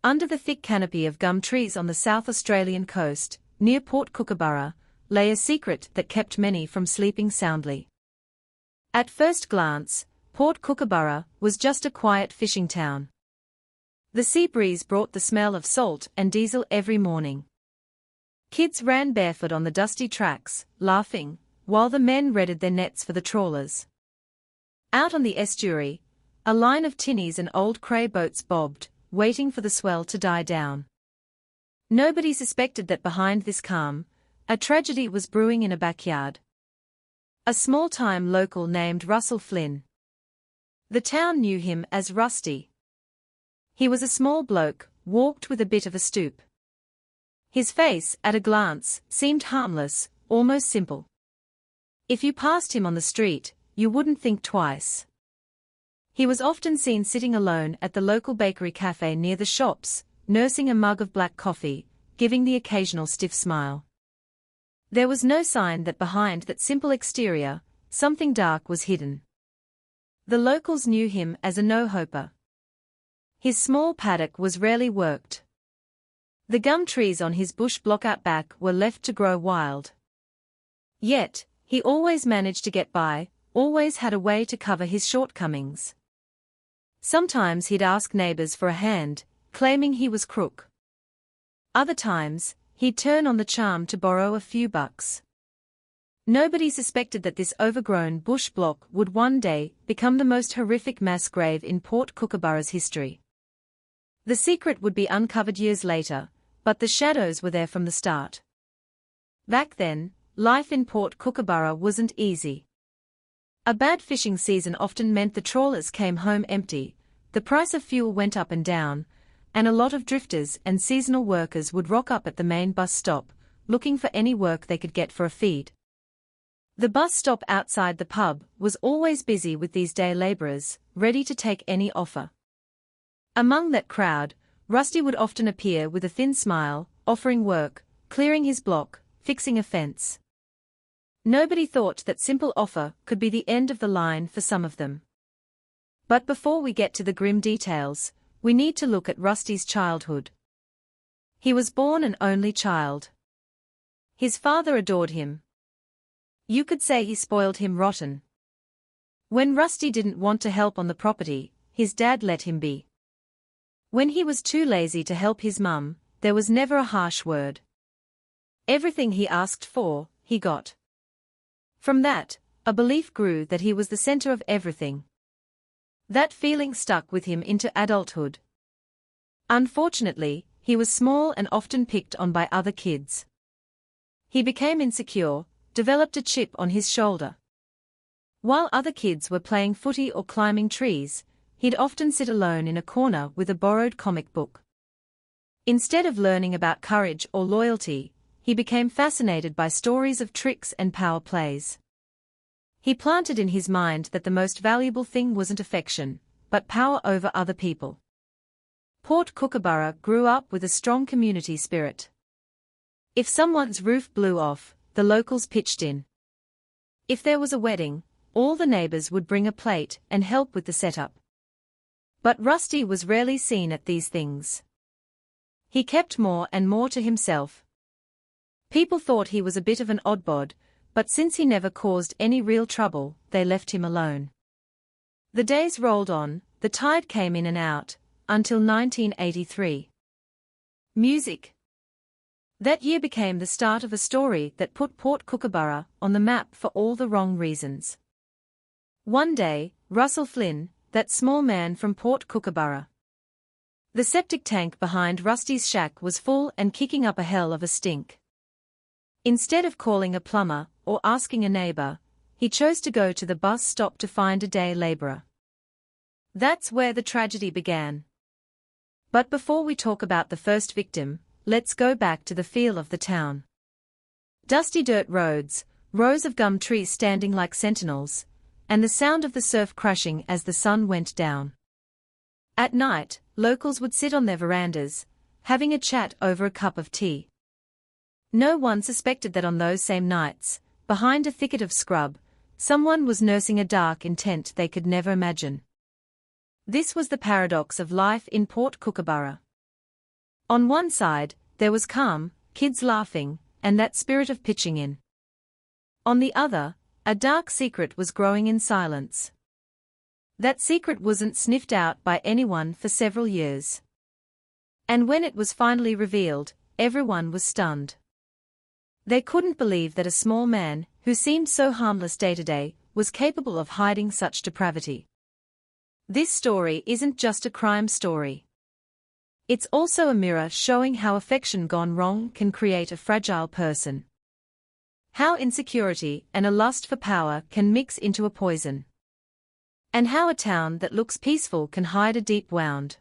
Under the thick canopy of gum trees on the South Australian coast, near Port Kookaburra, lay a secret that kept many from sleeping soundly. At first glance, Port Kookaburra was just a quiet fishing town. The sea breeze brought the smell of salt and diesel every morning. Kids ran barefoot on the dusty tracks, laughing, while the men readied their nets for the trawlers. Out on the estuary, a line of tinnies and old cray boats bobbed, waiting for the swell to die down. Nobody suspected that behind this calm, a tragedy was brewing in a backyard. A small-time local named Russell Flynn. The town knew him as Rusty. He was a small bloke, walked with a bit of a stoop. His face, at a glance, seemed harmless, almost simple. If you passed him on the street, you wouldn't think twice. He was often seen sitting alone at the local bakery cafe near the shops, nursing a mug of black coffee, giving the occasional stiff smile. There was no sign that behind that simple exterior, something dark was hidden. The locals knew him as a no-hoper. His small paddock was rarely worked. The gum trees on his bush block out back were left to grow wild. Yet, he always managed to get by, always had a way to cover his shortcomings. Sometimes he'd ask neighbors for a hand, claiming he was crook. Other times, he'd turn on the charm to borrow a few bucks. Nobody suspected that this overgrown bush block would one day become the most horrific mass grave in Port Kookaburra's history. The secret would be uncovered years later, but the shadows were there from the start. Back then, life in Port Kookaburra wasn't easy. A bad fishing season often meant the trawlers came home empty, the price of fuel went up and down, and a lot of drifters and seasonal workers would rock up at the main bus stop, looking for any work they could get for a feed. The bus stop outside the pub was always busy with these day labourers, ready to take any offer. Among that crowd, Rusty would often appear with a thin smile, offering work, clearing his block, fixing a fence. Nobody thought that simple offer could be the end of the line for some of them. But before we get to the grim details, we need to look at Rusty's childhood. He was born an only child. His father adored him. You could say he spoiled him rotten. When Rusty didn't want to help on the property, his dad let him be. When he was too lazy to help his mum, there was never a harsh word. Everything he asked for, he got. From that, a belief grew that he was the center of everything. That feeling stuck with him into adulthood. Unfortunately, he was small and often picked on by other kids. He became insecure, developed a chip on his shoulder. While other kids were playing footy or climbing trees, he'd often sit alone in a corner with a borrowed comic book. Instead of learning about courage or loyalty, he became fascinated by stories of tricks and power plays. He planted in his mind that the most valuable thing wasn't affection, but power over other people. Port Kookaburra grew up with a strong community spirit. If someone's roof blew off, the locals pitched in. If there was a wedding, all the neighbors would bring a plate and help with the setup. But Rusty was rarely seen at these things. He kept more and more to himself. People thought he was a bit of an oddbod, but since he never caused any real trouble, they left him alone. The days rolled on, the tide came in and out, until 1983. Music. That year became the start of a story that put Port Kookaburra on the map for all the wrong reasons. One day, Russell Flynn, that small man from Port Kookaburra. The septic tank behind Rusty's shack was full and kicking up a hell of a stink. Instead of calling a plumber or asking a neighbor, he chose to go to the bus stop to find a day laborer. That's where the tragedy began. But before we talk about the first victim, let's go back to the feel of the town. Dusty dirt roads, rows of gum trees standing like sentinels, and the sound of the surf crashing as the sun went down. At night, locals would sit on their verandas, having a chat over a cup of tea. No one suspected that on those same nights, behind a thicket of scrub, someone was nursing a dark intent they could never imagine. This was the paradox of life in Port Kookaburra. On one side, there was calm, kids laughing, and that spirit of pitching in. On the other, a dark secret was growing in silence. That secret wasn't sniffed out by anyone for several years. And when it was finally revealed, everyone was stunned. They couldn't believe that a small man, who seemed so harmless day to day, was capable of hiding such depravity. This story isn't just a crime story. It's also a mirror showing how affection gone wrong can create a fragile person. How insecurity and a lust for power can mix into a poison. And how a town that looks peaceful can hide a deep wound.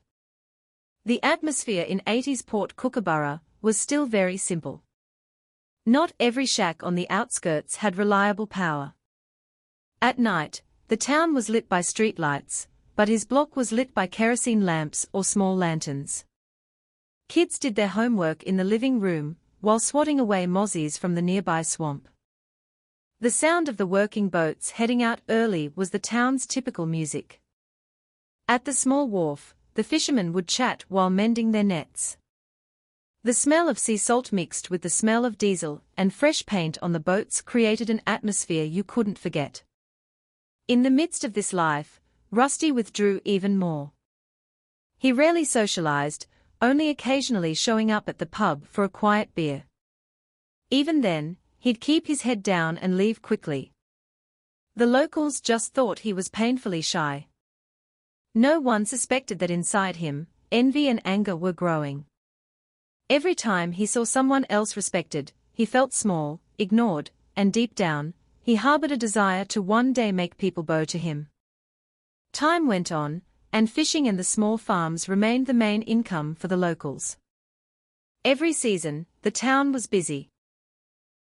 The atmosphere in 80s Port Kookaburra was still very simple. Not every shack on the outskirts had reliable power. At night, the town was lit by streetlights, but his block was lit by kerosene lamps or small lanterns. Kids did their homework in the living room, while swatting away mozzies from the nearby swamp. The sound of the working boats heading out early was the town's typical music. At the small wharf, the fishermen would chat while mending their nets. The smell of sea salt mixed with the smell of diesel and fresh paint on the boats created an atmosphere you couldn't forget. In the midst of this life, Rusty withdrew even more. He rarely socialized, only occasionally showing up at the pub for a quiet beer. Even then, he'd keep his head down and leave quickly. The locals just thought he was painfully shy. No one suspected that inside him, envy and anger were growing. Every time he saw someone else respected, he felt small, ignored, and deep down, he harbored a desire to one day make people bow to him. Time went on, and fishing and the small farms remained the main income for the locals. Every season, the town was busy.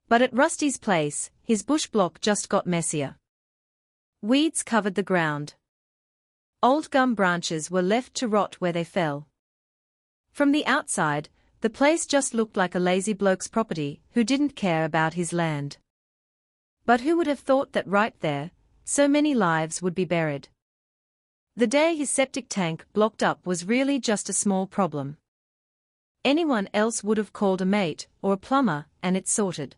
But at Rusty's place, his bush block just got messier. Weeds covered the ground. Old gum branches were left to rot where they fell. From the outside, the place just looked like a lazy bloke's property who didn't care about his land. But who would have thought that right there, so many lives would be buried? The day his septic tank blocked up was really just a small problem. Anyone else would have called a mate or a plumber, and it's sorted.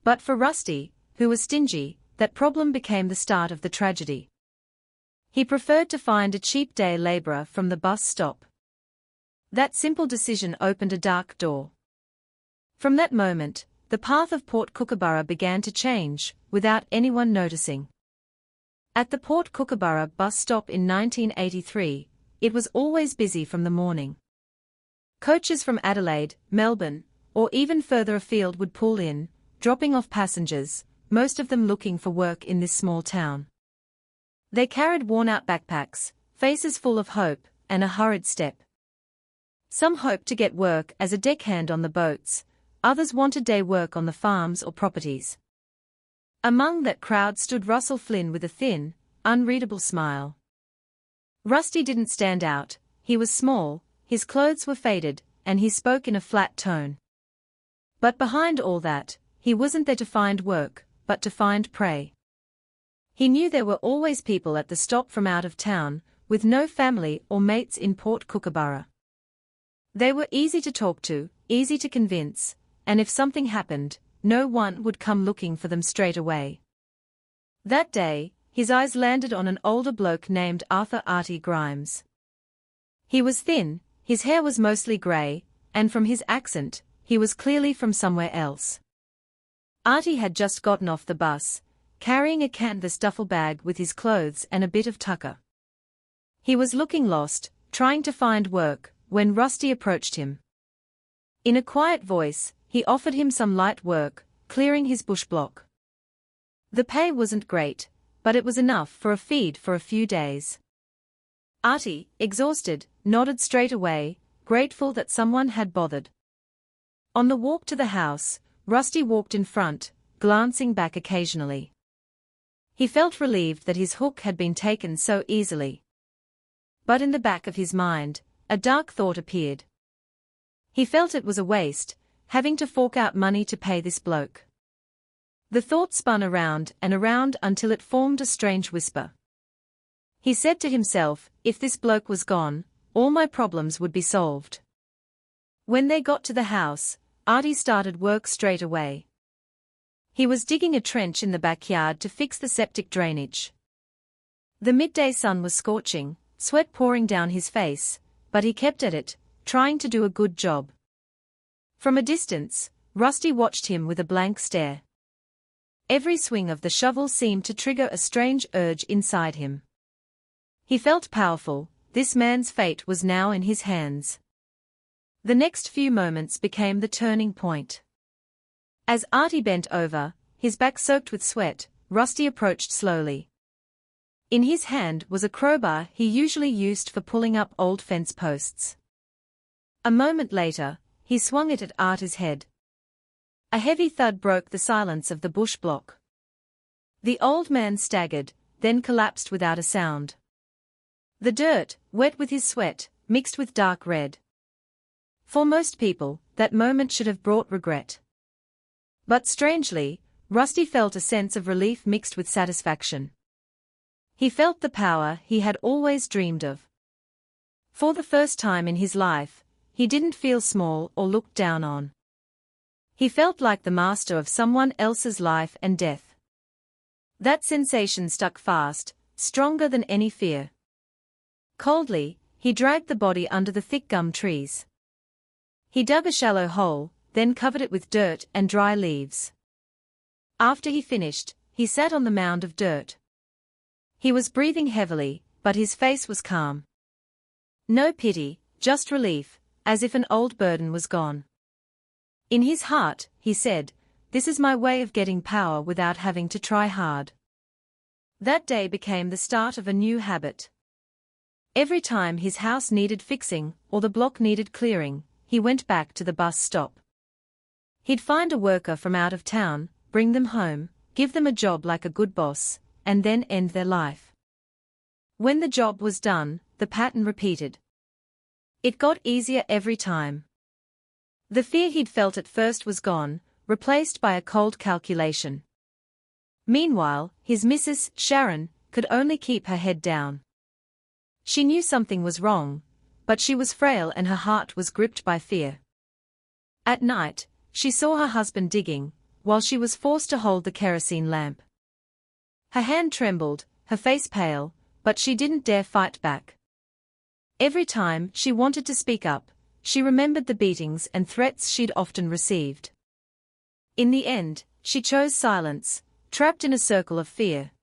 But for Rusty, who was stingy, that problem became the start of the tragedy. He preferred to find a cheap day laborer from the bus stop. That simple decision opened a dark door. From that moment, the path of Port Kookaburra began to change, without anyone noticing. At the Port Kookaburra bus stop in 1983, it was always busy from the morning. Coaches from Adelaide, Melbourne, or even further afield would pull in, dropping off passengers, most of them looking for work in this small town. They carried worn-out backpacks, faces full of hope, and a hurried step. Some hoped to get work as a deckhand on the boats, others wanted day work on the farms or properties. Among that crowd stood Russell Flynn with a thin, unreadable smile. Rusty didn't stand out, he was small, his clothes were faded, and he spoke in a flat tone. But behind all that, he wasn't there to find work, but to find prey. He knew there were always people at the stop from out of town, with no family or mates in Port Kookaburra. They were easy to talk to, easy to convince, and if something happened, no one would come looking for them straight away. That day, his eyes landed on an older bloke named Arthur "Artie" Grimes. He was thin, his hair was mostly grey, and from his accent, he was clearly from somewhere else. Artie had just gotten off the bus, carrying a canvas duffel bag with his clothes and a bit of tucker. He was looking lost, trying to find work, when Rusty approached him. In a quiet voice, he offered him some light work, clearing his bush block. The pay wasn't great, but it was enough for a feed for a few days. Artie, exhausted, nodded straight away, grateful that someone had bothered. On the walk to the house, Rusty walked in front, glancing back occasionally. He felt relieved that his hook had been taken so easily. But in the back of his mind, a dark thought appeared. He felt it was a waste, having to fork out money to pay this bloke. The thought spun around and around until it formed a strange whisper. He said to himself, if this bloke was gone, all my problems would be solved. When they got to the house, Artie started work straight away. He was digging a trench in the backyard to fix the septic drainage. The midday sun was scorching, sweat pouring down his face, but he kept at it, trying to do a good job. From a distance, Rusty watched him with a blank stare. Every swing of the shovel seemed to trigger a strange urge inside him. He felt powerful. This man's fate was now in his hands. The next few moments became the turning point. As Artie bent over, his back soaked with sweat, Rusty approached slowly. In his hand was a crowbar he usually used for pulling up old fence posts. A moment later, he swung it at Artie's head. A heavy thud broke the silence of the bush block. The old man staggered, then collapsed without a sound. The dirt, wet with his sweat, mixed with dark red. For most people, that moment should have brought regret. But strangely, Rusty felt a sense of relief mixed with satisfaction. He felt the power he had always dreamed of. For the first time in his life, he didn't feel small or looked down on. He felt like the master of someone else's life and death. That sensation stuck fast, stronger than any fear. Coldly, he dragged the body under the thick gum trees. He dug a shallow hole, then covered it with dirt and dry leaves. After he finished, he sat on the mound of dirt. He was breathing heavily, but his face was calm. No pity, just relief, as if an old burden was gone. In his heart, he said, "This is my way of getting power without having to try hard." That day became the start of a new habit. Every time his house needed fixing or the block needed clearing, he went back to the bus stop. He'd find a worker from out of town, bring them home, give them a job like a good boss, and then end their life. When the job was done, the pattern repeated. It got easier every time. The fear he'd felt at first was gone, replaced by a cold calculation. Meanwhile, his Mrs. Sharon could only keep her head down. She knew something was wrong, but she was frail and her heart was gripped by fear. At night, she saw her husband digging, while she was forced to hold the kerosene lamp. Her hand trembled, her face pale, but she didn't dare fight back. Every time she wanted to speak up, she remembered the beatings and threats she'd often received. In the end, she chose silence, trapped in a circle of fear.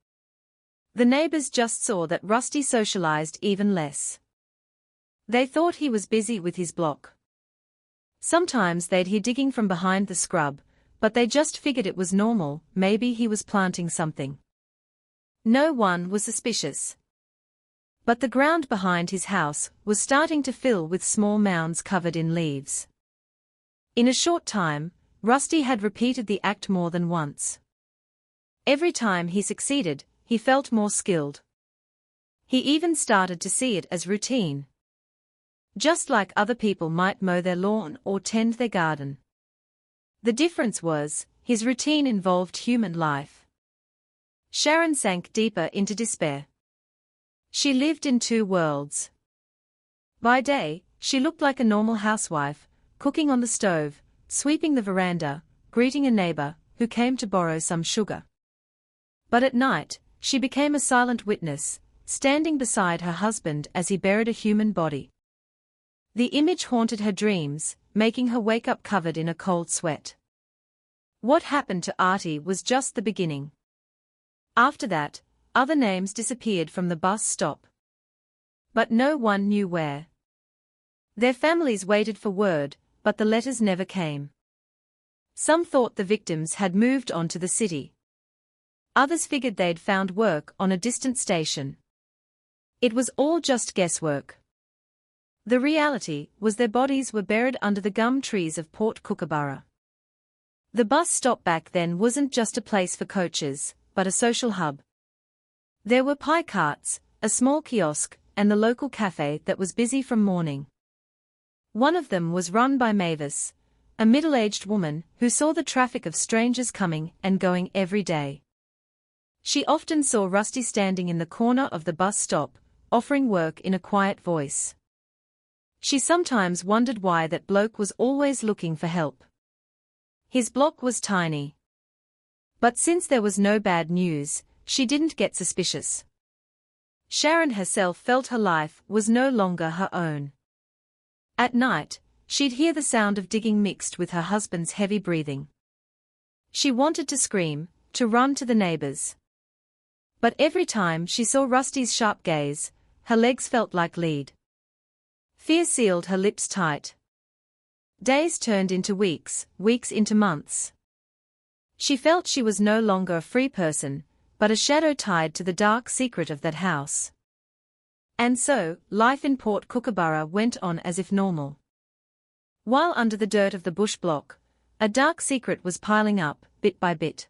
The neighbors just saw that Rusty socialized even less. They thought he was busy with his block. Sometimes they'd hear digging from behind the scrub, but they just figured it was normal, maybe he was planting something. No one was suspicious. But the ground behind his house was starting to fill with small mounds covered in leaves. In a short time, Rusty had repeated the act more than once. Every time he succeeded, he felt more skilled. He even started to see it as routine. Just like other people might mow their lawn or tend their garden. The difference was, his routine involved human life. Sharon sank deeper into despair. She lived in two worlds. By day, she looked like a normal housewife, cooking on the stove, sweeping the veranda, greeting a neighbor who came to borrow some sugar. But at night, she became a silent witness, standing beside her husband as he buried a human body. The image haunted her dreams, making her wake up covered in a cold sweat. What happened to Artie was just the beginning. After that, other names disappeared from the bus stop. But no one knew where. Their families waited for word, but the letters never came. Some thought the victims had moved on to the city. Others figured they'd found work on a distant station. It was all just guesswork. The reality was their bodies were buried under the gum trees of Port Kookaburra. The bus stop back then wasn't just a place for coaches, but a social hub. There were pie carts, a small kiosk, and the local cafe that was busy from morning. One of them was run by Mavis, a middle-aged woman who saw the traffic of strangers coming and going every day. She often saw Rusty standing in the corner of the bus stop, offering work in a quiet voice. She sometimes wondered why that bloke was always looking for help. His block was tiny. But since there was no bad news, she didn't get suspicious. Sharon herself felt her life was no longer her own. At night, she'd hear the sound of digging mixed with her husband's heavy breathing. She wanted to scream, to run to the neighbors. But every time she saw Rusty's sharp gaze, her legs felt like lead. Fear sealed her lips tight. Days turned into weeks, weeks into months. She felt she was no longer a free person, but a shadow tied to the dark secret of that house. And so, life in Port Kookaburra went on as if normal. While under the dirt of the bush block, a dark secret was piling up, bit by bit.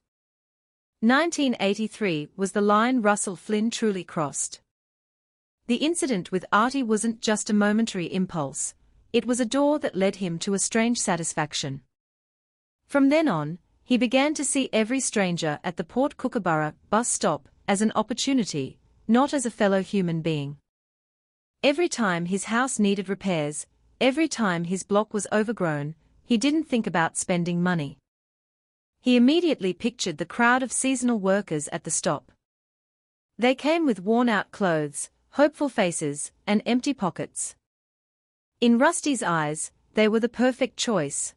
1983 was the line Russell Flynn truly crossed. The incident with Artie wasn't just a momentary impulse, it was a door that led him to a strange satisfaction. From then on, he began to see every stranger at the Port Kookaburra bus stop as an opportunity, not as a fellow human being. Every time his house needed repairs, every time his block was overgrown, he didn't think about spending money. He immediately pictured the crowd of seasonal workers at the stop. They came with worn-out clothes, hopeful faces, and empty pockets. In Rusty's eyes, they were the perfect choice.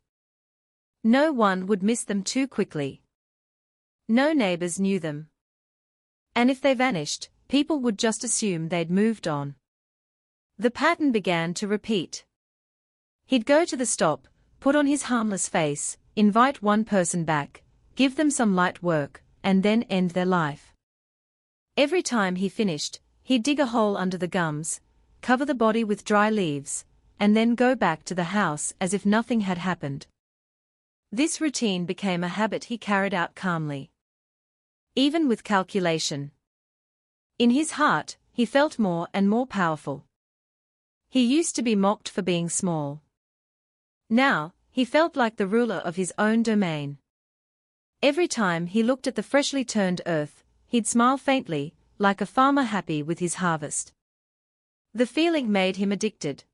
No one would miss them too quickly. No neighbors knew them. And if they vanished, people would just assume they'd moved on. The pattern began to repeat. He'd go to the stop, put on his harmless face, invite one person back, give them some light work, and then end their life. Every time he finished, he'd dig a hole under the gums, cover the body with dry leaves, and then go back to the house as if nothing had happened. This routine became a habit he carried out calmly. Even with calculation. In his heart, he felt more and more powerful. He used to be mocked for being small. Now, he felt like the ruler of his own domain. Every time he looked at the freshly turned earth, he'd smile faintly, like a farmer happy with his harvest. The feeling made him addicted.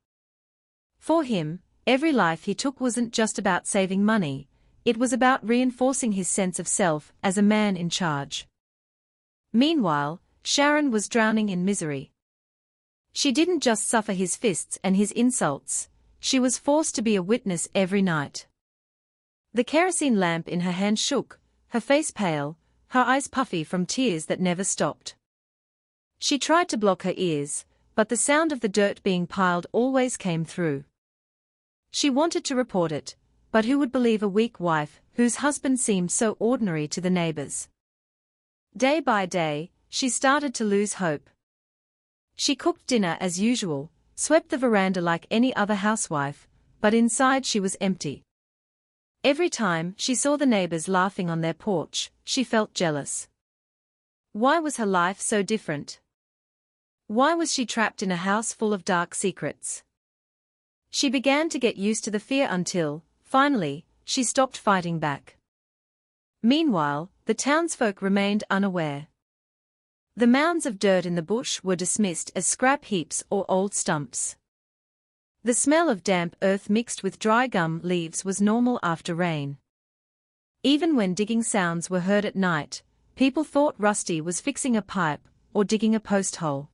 For him, every life he took wasn't just about saving money, it was about reinforcing his sense of self as a man in charge. Meanwhile, Sharon was drowning in misery. She didn't just suffer his fists and his insults, she was forced to be a witness every night. The kerosene lamp in her hand shook, her face pale, her eyes puffy from tears that never stopped. She tried to block her ears, but the sound of the dirt being piled always came through. She wanted to report it, but who would believe a weak wife whose husband seemed so ordinary to the neighbors? Day by day, she started to lose hope. She cooked dinner as usual, swept the veranda like any other housewife, but inside she was empty. Every time she saw the neighbors laughing on their porch, she felt jealous. Why was her life so different? Why was she trapped in a house full of dark secrets? She began to get used to the fear until, finally, she stopped fighting back. Meanwhile, the townsfolk remained unaware. The mounds of dirt in the bush were dismissed as scrap heaps or old stumps. The smell of damp earth mixed with dry gum leaves was normal after rain. Even when digging sounds were heard at night, people thought Rusty was fixing a pipe or digging a post hole.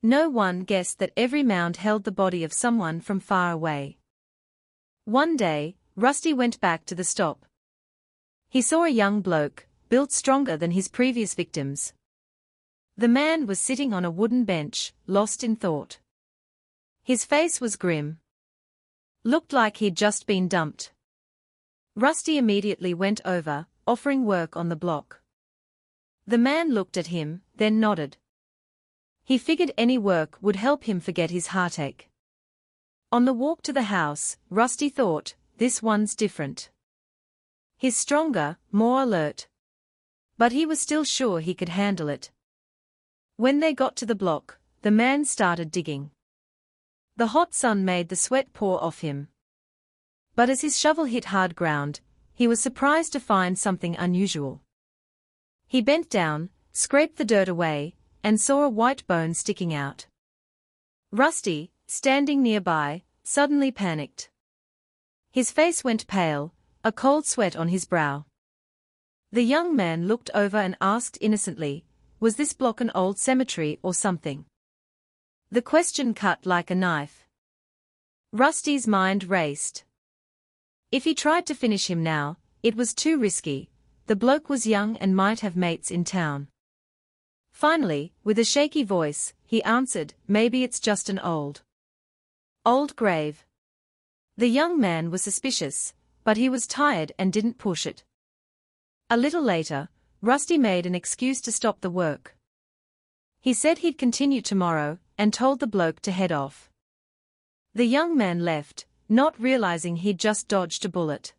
No one guessed that every mound held the body of someone from far away. One day, Rusty went back to the stop. He saw a young bloke, built stronger than his previous victims. The man was sitting on a wooden bench, lost in thought. His face was grim. Looked like he'd just been dumped. Rusty immediately went over, offering work on the block. The man looked at him, then nodded. He figured any work would help him forget his heartache. On the walk to the house, Rusty thought, this one's different. He's stronger, more alert. But he was still sure he could handle it. When they got to the block, the man started digging. The hot sun made the sweat pour off him. But as his shovel hit hard ground, he was surprised to find something unusual. He bent down, scraped the dirt away, and saw a white bone sticking out. Rusty, standing nearby, suddenly panicked. His face went pale, a cold sweat on his brow. The young man looked over and asked innocently, "Was this block an old cemetery or something?" The question cut like a knife. Rusty's mind raced. If he tried to finish him now, it was too risky. The bloke was young and might have mates in town. Finally, with a shaky voice, he answered, "Maybe it's just an old grave." The young man was suspicious, but he was tired and didn't push it. A little later, Rusty made an excuse to stop the work. He said he'd continue tomorrow, and told the bloke to head off. The young man left, not realizing he'd just dodged a bullet.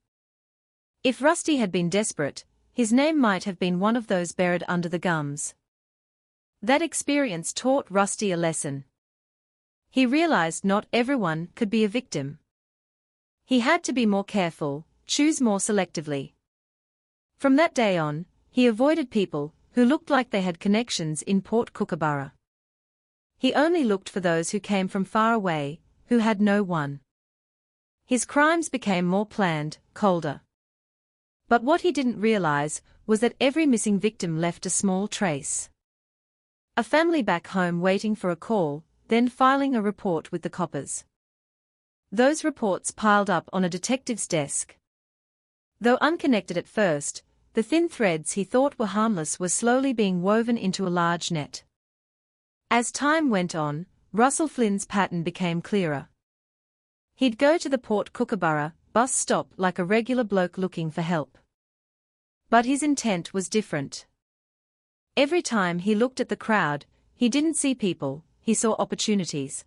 If Rusty had been desperate, his name might have been one of those buried under the gums. That experience taught Rusty a lesson. He realized not everyone could be a victim. He had to be more careful, choose more selectively. From that day on, he avoided people who looked like they had connections in Port Kookaburra. He only looked for those who came from far away, who had no one. His crimes became more planned, colder. But what he didn't realize was that every missing victim left a small trace. A family back home waiting for a call, then filing a report with the coppers. Those reports piled up on a detective's desk. Though unconnected at first, the thin threads he thought were harmless were slowly being woven into a large net. As time went on, Russell Flynn's pattern became clearer. He'd go to the Port Kookaburra bus stop like a regular bloke looking for help. But his intent was different. Every time he looked at the crowd, he didn't see people, he saw opportunities.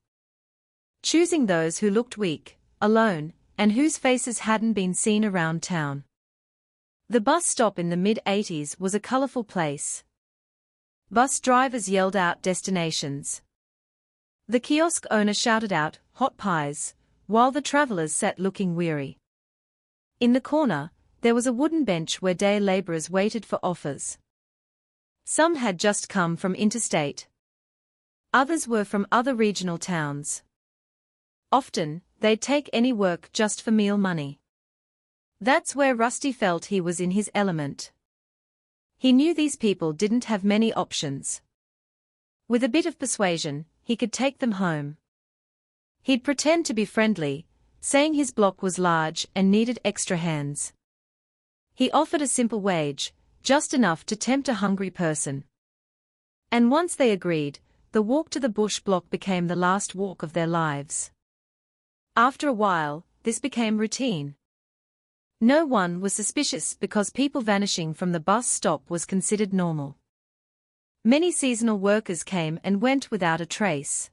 Choosing those who looked weak, alone, and whose faces hadn't been seen around town. The bus stop in the mid-80s was a colorful place. Bus drivers yelled out destinations. The kiosk owner shouted out, "Hot pies," while the travelers sat looking weary. In the corner, there was a wooden bench where day laborers waited for offers. Some had just come from interstate. Others were from other regional towns. Often, they'd take any work just for meal money. That's where Rusty felt he was in his element. He knew these people didn't have many options. With a bit of persuasion, he could take them home. He'd pretend to be friendly, saying his block was large and needed extra hands. He offered a simple wage, just enough to tempt a hungry person. And once they agreed, the walk to the bush block became the last walk of their lives. After a while, this became routine. No one was suspicious because people vanishing from the bus stop was considered normal. Many seasonal workers came and went without a trace.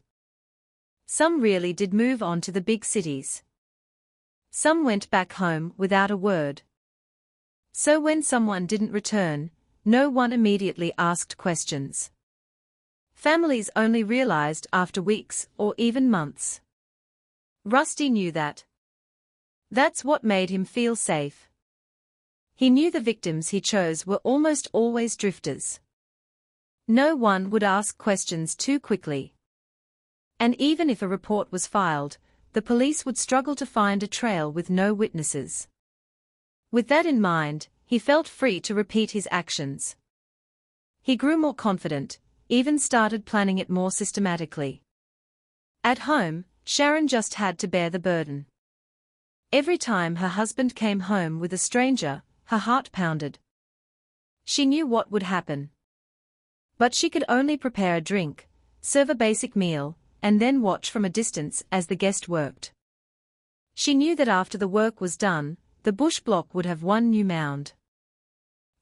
Some really did move on to the big cities. Some went back home without a word. So when someone didn't return, no one immediately asked questions. Families only realized after weeks or even months. Rusty knew that. That's what made him feel safe. He knew the victims he chose were almost always drifters. No one would ask questions too quickly. And even if a report was filed, the police would struggle to find a trail with no witnesses. With that in mind, he felt free to repeat his actions. He grew more confident, even started planning it more systematically. At home, Sharon just had to bear the burden. Every time her husband came home with a stranger, her heart pounded. She knew what would happen. But she could only prepare a drink, serve a basic meal, and then watch from a distance as the guest worked. She knew that after the work was done, the bush block would have one new mound.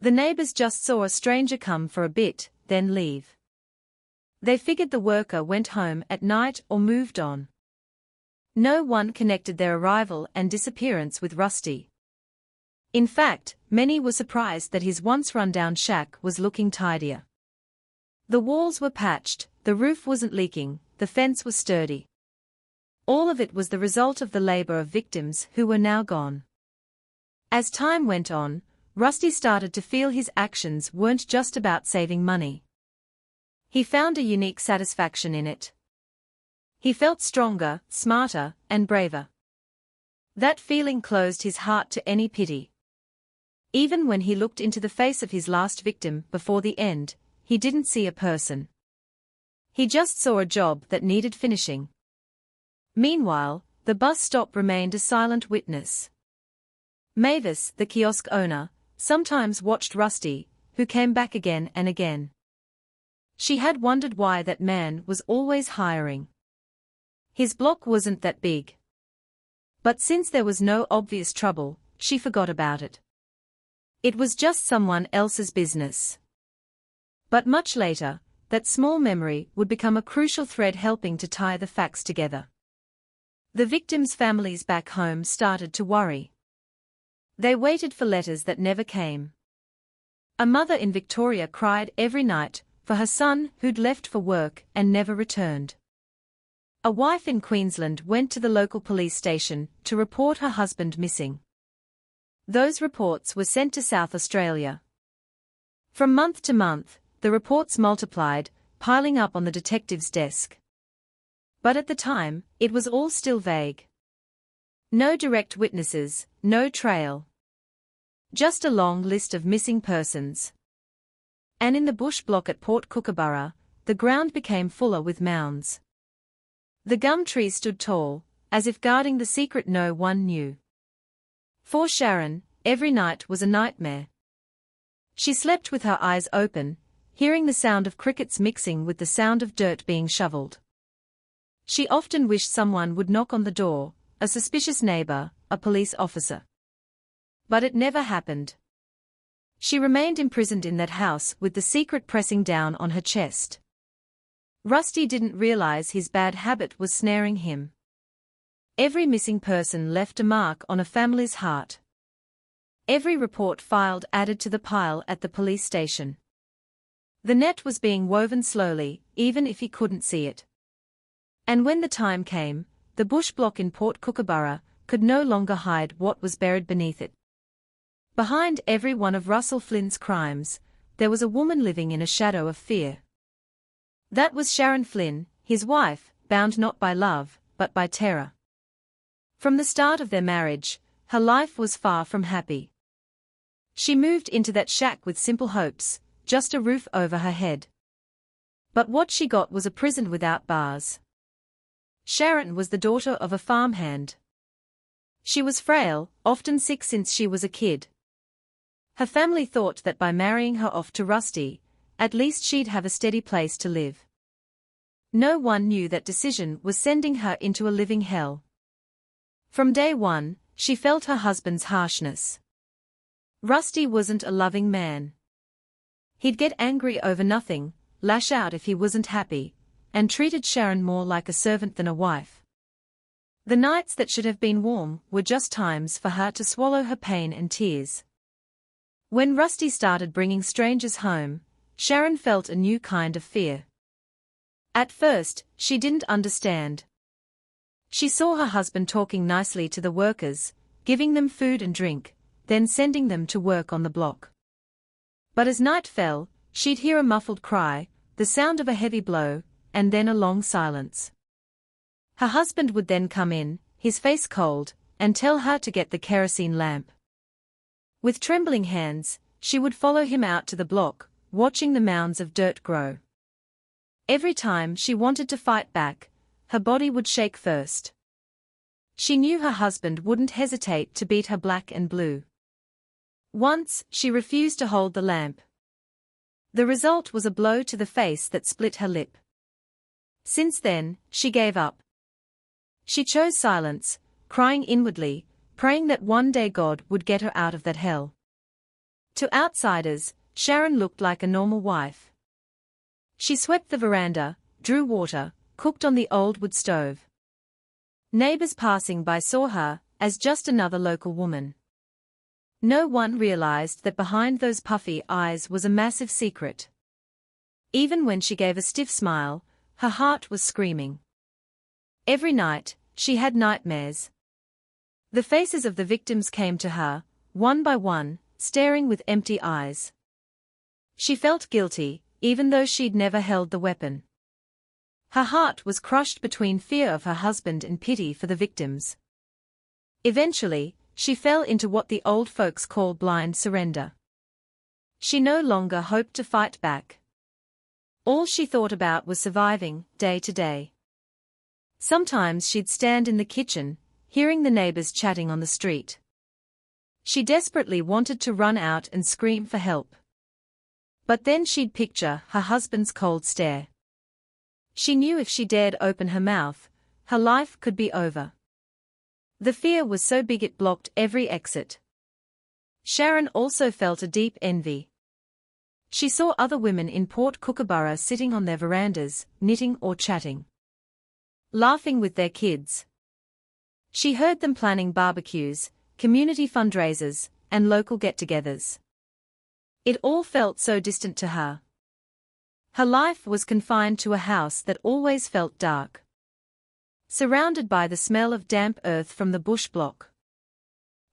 The neighbors just saw a stranger come for a bit, then leave. They figured the worker went home at night or moved on. No one connected their arrival and disappearance with Rusty. In fact, many were surprised that his once run-down shack was looking tidier. The walls were patched, the roof wasn't leaking, the fence was sturdy. All of it was the result of the labor of victims who were now gone. As time went on, Rusty started to feel his actions weren't just about saving money. He found a unique satisfaction in it. He felt stronger, smarter, and braver. That feeling closed his heart to any pity. Even when he looked into the face of his last victim before the end, he didn't see a person. He just saw a job that needed finishing. Meanwhile, the bus stop remained a silent witness. Mavis, the kiosk owner, sometimes watched Rusty, who came back again and again. She had wondered why that man was always hiring. His block wasn't that big. But since there was no obvious trouble, she forgot about it. It was just someone else's business. But much later, that small memory would become a crucial thread helping to tie the facts together. The victims' families back home started to worry. They waited for letters that never came. A mother in Victoria cried every night for her son who'd left for work and never returned. A wife in Queensland went to the local police station to report her husband missing. Those reports were sent to South Australia. From month to month, the reports multiplied, piling up on the detective's desk. But at the time, it was all still vague. No direct witnesses, no trail. Just a long list of missing persons. And in the bush block at Port Kookaburra, the ground became fuller with mounds. The gum trees stood tall, as if guarding the secret no one knew. For Sharon, every night was a nightmare. She slept with her eyes open, hearing the sound of crickets mixing with the sound of dirt being shoveled. She often wished someone would knock on the door, a suspicious neighbor, a police officer. But it never happened. She remained imprisoned in that house with the secret pressing down on her chest. Rusty didn't realize his bad habit was snaring him. Every missing person left a mark on a family's heart. Every report filed added to the pile at the police station. The net was being woven slowly, even if he couldn't see it. And when the time came, the bush block in Port Kookaburra could no longer hide what was buried beneath it. Behind every one of Russell Flynn's crimes, there was a woman living in a shadow of fear. That was Sharon Flynn, his wife, bound not by love, but by terror. From the start of their marriage, her life was far from happy. She moved into that shack with simple hopes, just a roof over her head. But what she got was a prison without bars. Sharon was the daughter of a farmhand. She was frail, often sick since she was a kid. Her family thought that by marrying her off to Rusty, at least she'd have a steady place to live. No one knew that decision was sending her into a living hell. From day one, she felt her husband's harshness. Rusty wasn't a loving man. He'd get angry over nothing, lash out if he wasn't happy, and treated Sharon more like a servant than a wife. The nights that should have been warm were just times for her to swallow her pain and tears. When Rusty started bringing strangers home, Sharon felt a new kind of fear. At first, she didn't understand. She saw her husband talking nicely to the workers, giving them food and drink, then sending them to work on the block. But as night fell, she'd hear a muffled cry, the sound of a heavy blow, and then a long silence. Her husband would then come in, his face cold, and tell her to get the kerosene lamp. With trembling hands, she would follow him out to the block, watching the mounds of dirt grow. Every time she wanted to fight back, her body would shake first. She knew her husband wouldn't hesitate to beat her black and blue. Once, she refused to hold the lamp. The result was a blow to the face that split her lip. Since then, she gave up. She chose silence, crying inwardly, praying that one day God would get her out of that hell. To outsiders, Sharon looked like a normal wife. She swept the veranda, drew water, cooked on the old wood stove. Neighbors passing by saw her as just another local woman. No one realized that behind those puffy eyes was a massive secret. Even when she gave a stiff smile, her heart was screaming. Every night, she had nightmares. The faces of the victims came to her, one by one, staring with empty eyes. She felt guilty, even though she'd never held the weapon. Her heart was crushed between fear of her husband and pity for the victims. Eventually, she fell into what the old folks call blind surrender. She no longer hoped to fight back. All she thought about was surviving, day to day. Sometimes she'd stand in the kitchen, hearing the neighbors chatting on the street. She desperately wanted to run out and scream for help. But then she'd picture her husband's cold stare. She knew if she dared open her mouth, her life could be over. The fear was so big it blocked every exit. Sharon also felt a deep envy. She saw other women in Port Kookaburra sitting on their verandas, knitting or chatting, laughing with their kids. She heard them planning barbecues, community fundraisers, and local get-togethers. It all felt so distant to her. Her life was confined to a house that always felt dark, surrounded by the smell of damp earth from the bush block.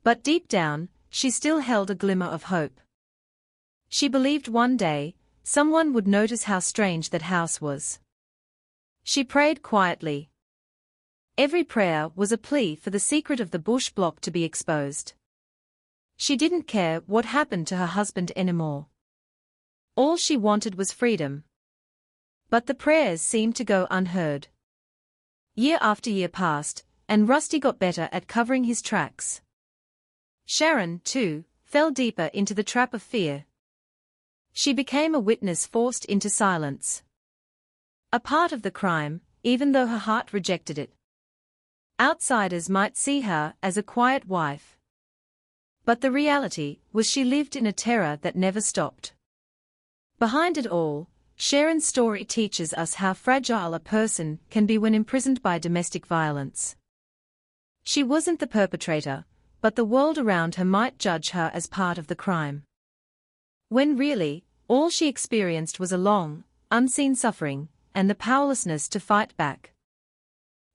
But deep down, she still held a glimmer of hope. She believed one day, someone would notice how strange that house was. She prayed quietly. Every prayer was a plea for the secret of the bush block to be exposed. She didn't care what happened to her husband anymore. All she wanted was freedom. But the prayers seemed to go unheard. Year after year passed, and Rusty got better at covering his tracks. Sharon, too, fell deeper into the trap of fear. She became a witness forced into silence. A part of the crime, even though her heart rejected it. Outsiders might see her as a quiet wife. But the reality was she lived in a terror that never stopped. Behind it all, Sharon's story teaches us how fragile a person can be when imprisoned by domestic violence. She wasn't the perpetrator, but the world around her might judge her as part of the crime. When really, all she experienced was a long, unseen suffering, and the powerlessness to fight back.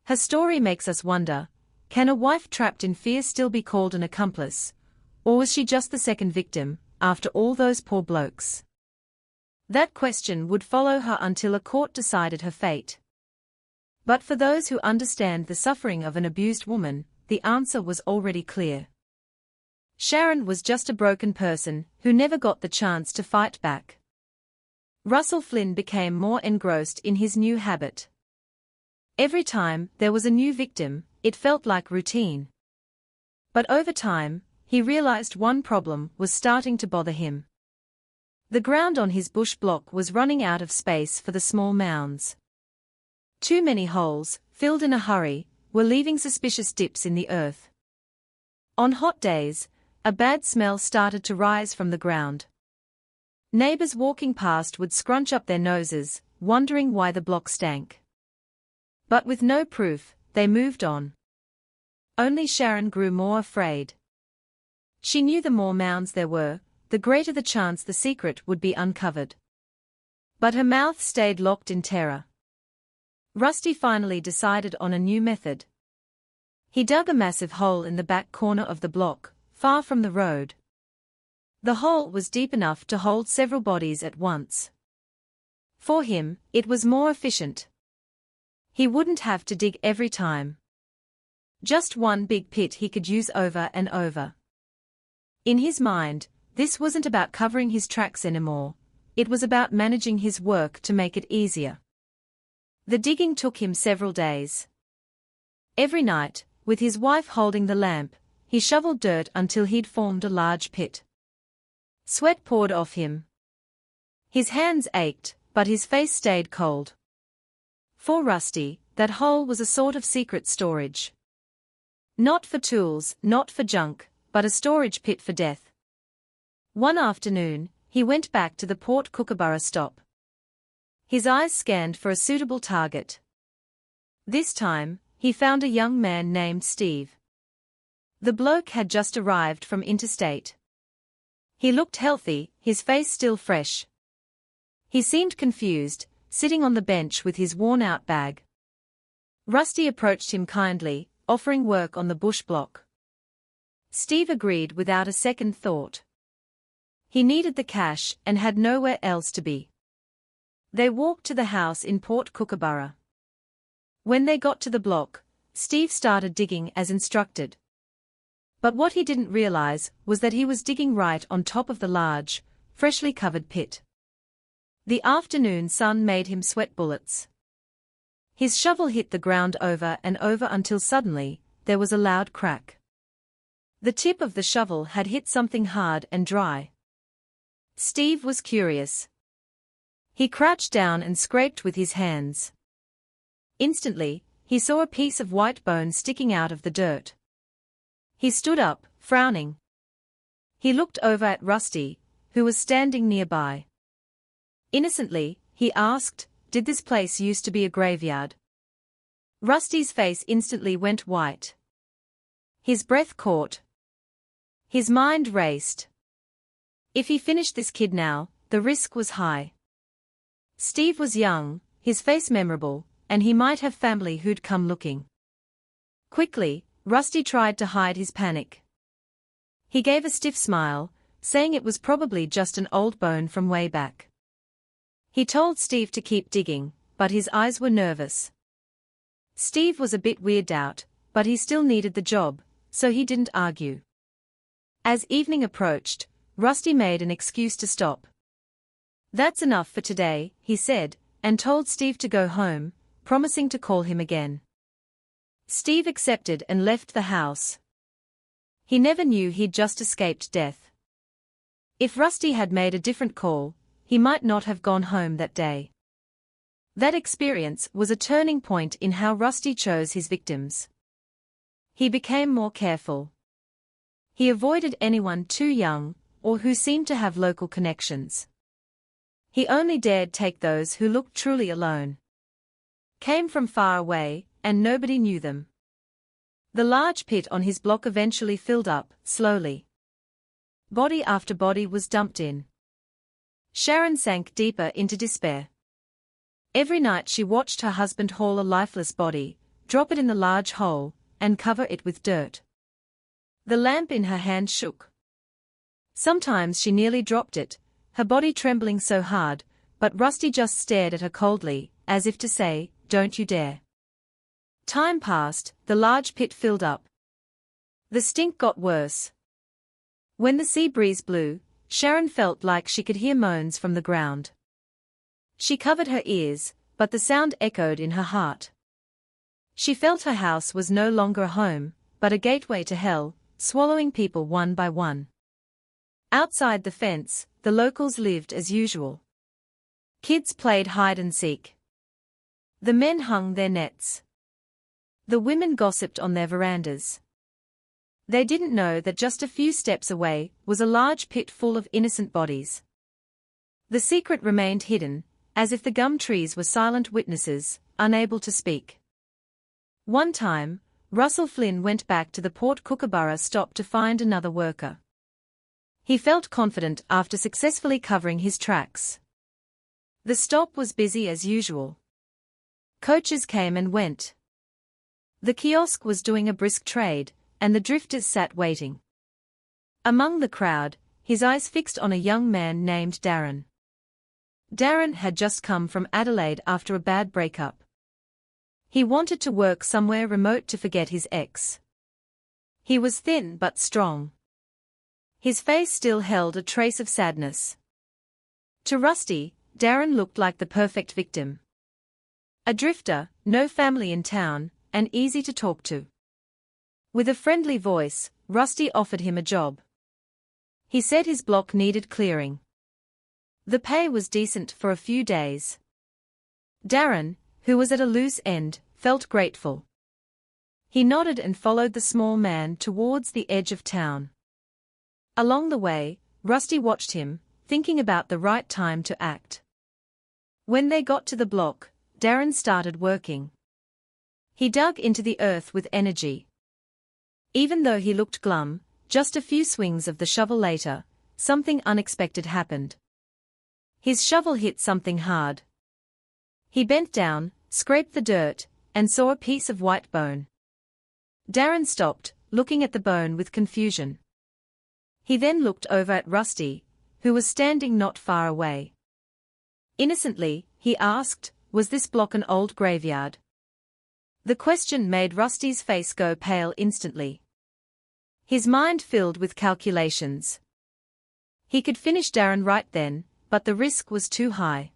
Her story makes us wonder, can a wife trapped in fear still be called an accomplice? Or was she just the second victim, after all those poor blokes? That question would follow her until a court decided her fate. But for those who understand the suffering of an abused woman, the answer was already clear. Sharon was just a broken person who never got the chance to fight back. Russell Flynn became more engrossed in his new habit. Every time there was a new victim, it felt like routine. But over time, he realized one problem was starting to bother him. The ground on his bush block was running out of space for the small mounds. Too many holes, filled in a hurry, were leaving suspicious dips in the earth. On hot days, a bad smell started to rise from the ground. Neighbors walking past would scrunch up their noses, wondering why the block stank. But with no proof, they moved on. Only Sharon grew more afraid. She knew the more mounds there were, the greater the chance the secret would be uncovered. But her mouth stayed locked in terror. Rusty finally decided on a new method. He dug a massive hole in the back corner of the block, far from the road. The hole was deep enough to hold several bodies at once. For him, it was more efficient. He wouldn't have to dig every time. Just one big pit he could use over and over. In his mind, this wasn't about covering his tracks anymore, it was about managing his work to make it easier. The digging took him several days. Every night, with his wife holding the lamp, he shoveled dirt until he'd formed a large pit. Sweat poured off him. His hands ached, but his face stayed cold. For Rusty, that hole was a sort of secret storage. Not for tools, not for junk, but a storage pit for death. One afternoon, he went back to the Port Kookaburra stop. His eyes scanned for a suitable target. This time, he found a young man named Steve. The bloke had just arrived from interstate. He looked healthy, his face still fresh. He seemed confused, sitting on the bench with his worn-out bag. Rusty approached him kindly, offering work on the bush block. Steve agreed without a second thought. He needed the cash and had nowhere else to be. They walked to the house in Port Kookaburra. When they got to the block, Steve started digging as instructed. But what he didn't realize was that he was digging right on top of the large, freshly covered pit. The afternoon sun made him sweat bullets. His shovel hit the ground over and over until suddenly, there was a loud crack. The tip of the shovel had hit something hard and dry. Steve was curious. He crouched down and scraped with his hands. Instantly, he saw a piece of white bone sticking out of the dirt. He stood up, frowning. He looked over at Rusty, who was standing nearby. Innocently, he asked, "Did this place used to be a graveyard?" Rusty's face instantly went white. His breath caught. His mind raced. If he finished this kid now, the risk was high. Steve was young, his face memorable, and he might have family who'd come looking. Quickly, Rusty tried to hide his panic. He gave a stiff smile, saying it was probably just an old bone from way back. He told Steve to keep digging, but his eyes were nervous. Steve was a bit weirded out, but he still needed the job, so he didn't argue. As evening approached, Rusty made an excuse to stop. "That's enough for today," he said, and told Steve to go home, promising to call him again. Steve accepted and left the house. He never knew he'd just escaped death. If Rusty had made a different call, he might not have gone home that day. That experience was a turning point in how Rusty chose his victims. He became more careful. He avoided anyone too young, or who seemed to have local connections. He only dared take those who looked truly alone, came from far away, and nobody knew them. The large pit on his block eventually filled up, slowly. Body after body was dumped in. Sharon sank deeper into despair. Every night she watched her husband haul a lifeless body, drop it in the large hole, and cover it with dirt. The lamp in her hand shook. Sometimes she nearly dropped it, her body trembling so hard, but Rusty just stared at her coldly, as if to say, "Don't you dare." Time passed, the large pit filled up. The stink got worse. When the sea breeze blew, Sharon felt like she could hear moans from the ground. She covered her ears, but the sound echoed in her heart. She felt her house was no longer a home, but a gateway to hell, swallowing people one by one. Outside the fence, the locals lived as usual. Kids played hide and seek. The men hung their nets. The women gossiped on their verandas. They didn't know that just a few steps away was a large pit full of innocent bodies. The secret remained hidden, as if the gum trees were silent witnesses, unable to speak. One time, Russell Flynn went back to the Port Kookaburra stop to find another worker. He felt confident after successfully covering his tracks. The stop was busy as usual. Coaches came and went. The kiosk was doing a brisk trade, and the drifters sat waiting. Among the crowd, his eyes fixed on a young man named Darren. Darren had just come from Adelaide after a bad breakup. He wanted to work somewhere remote to forget his ex. He was thin but strong. His face still held a trace of sadness. To Rusty, Darren looked like the perfect victim. A drifter, no family in town, and easy to talk to. With a friendly voice, Rusty offered him a job. He said his block needed clearing. The pay was decent for a few days. Darren, who was at a loose end, felt grateful. He nodded and followed the small man towards the edge of town. Along the way, Rusty watched him, thinking about the right time to act. When they got to the block, Darren started working. He dug into the earth with energy. Even though he looked glum, just a few swings of the shovel later, something unexpected happened. His shovel hit something hard. He bent down, scraped the dirt, and saw a piece of white bone. Darren stopped, looking at the bone with confusion. He then looked over at Rusty, who was standing not far away. Innocently, he asked, "Was this block an old graveyard?" The question made Rusty's face go pale instantly. His mind filled with calculations. He could finish Darren right then, but the risk was too high.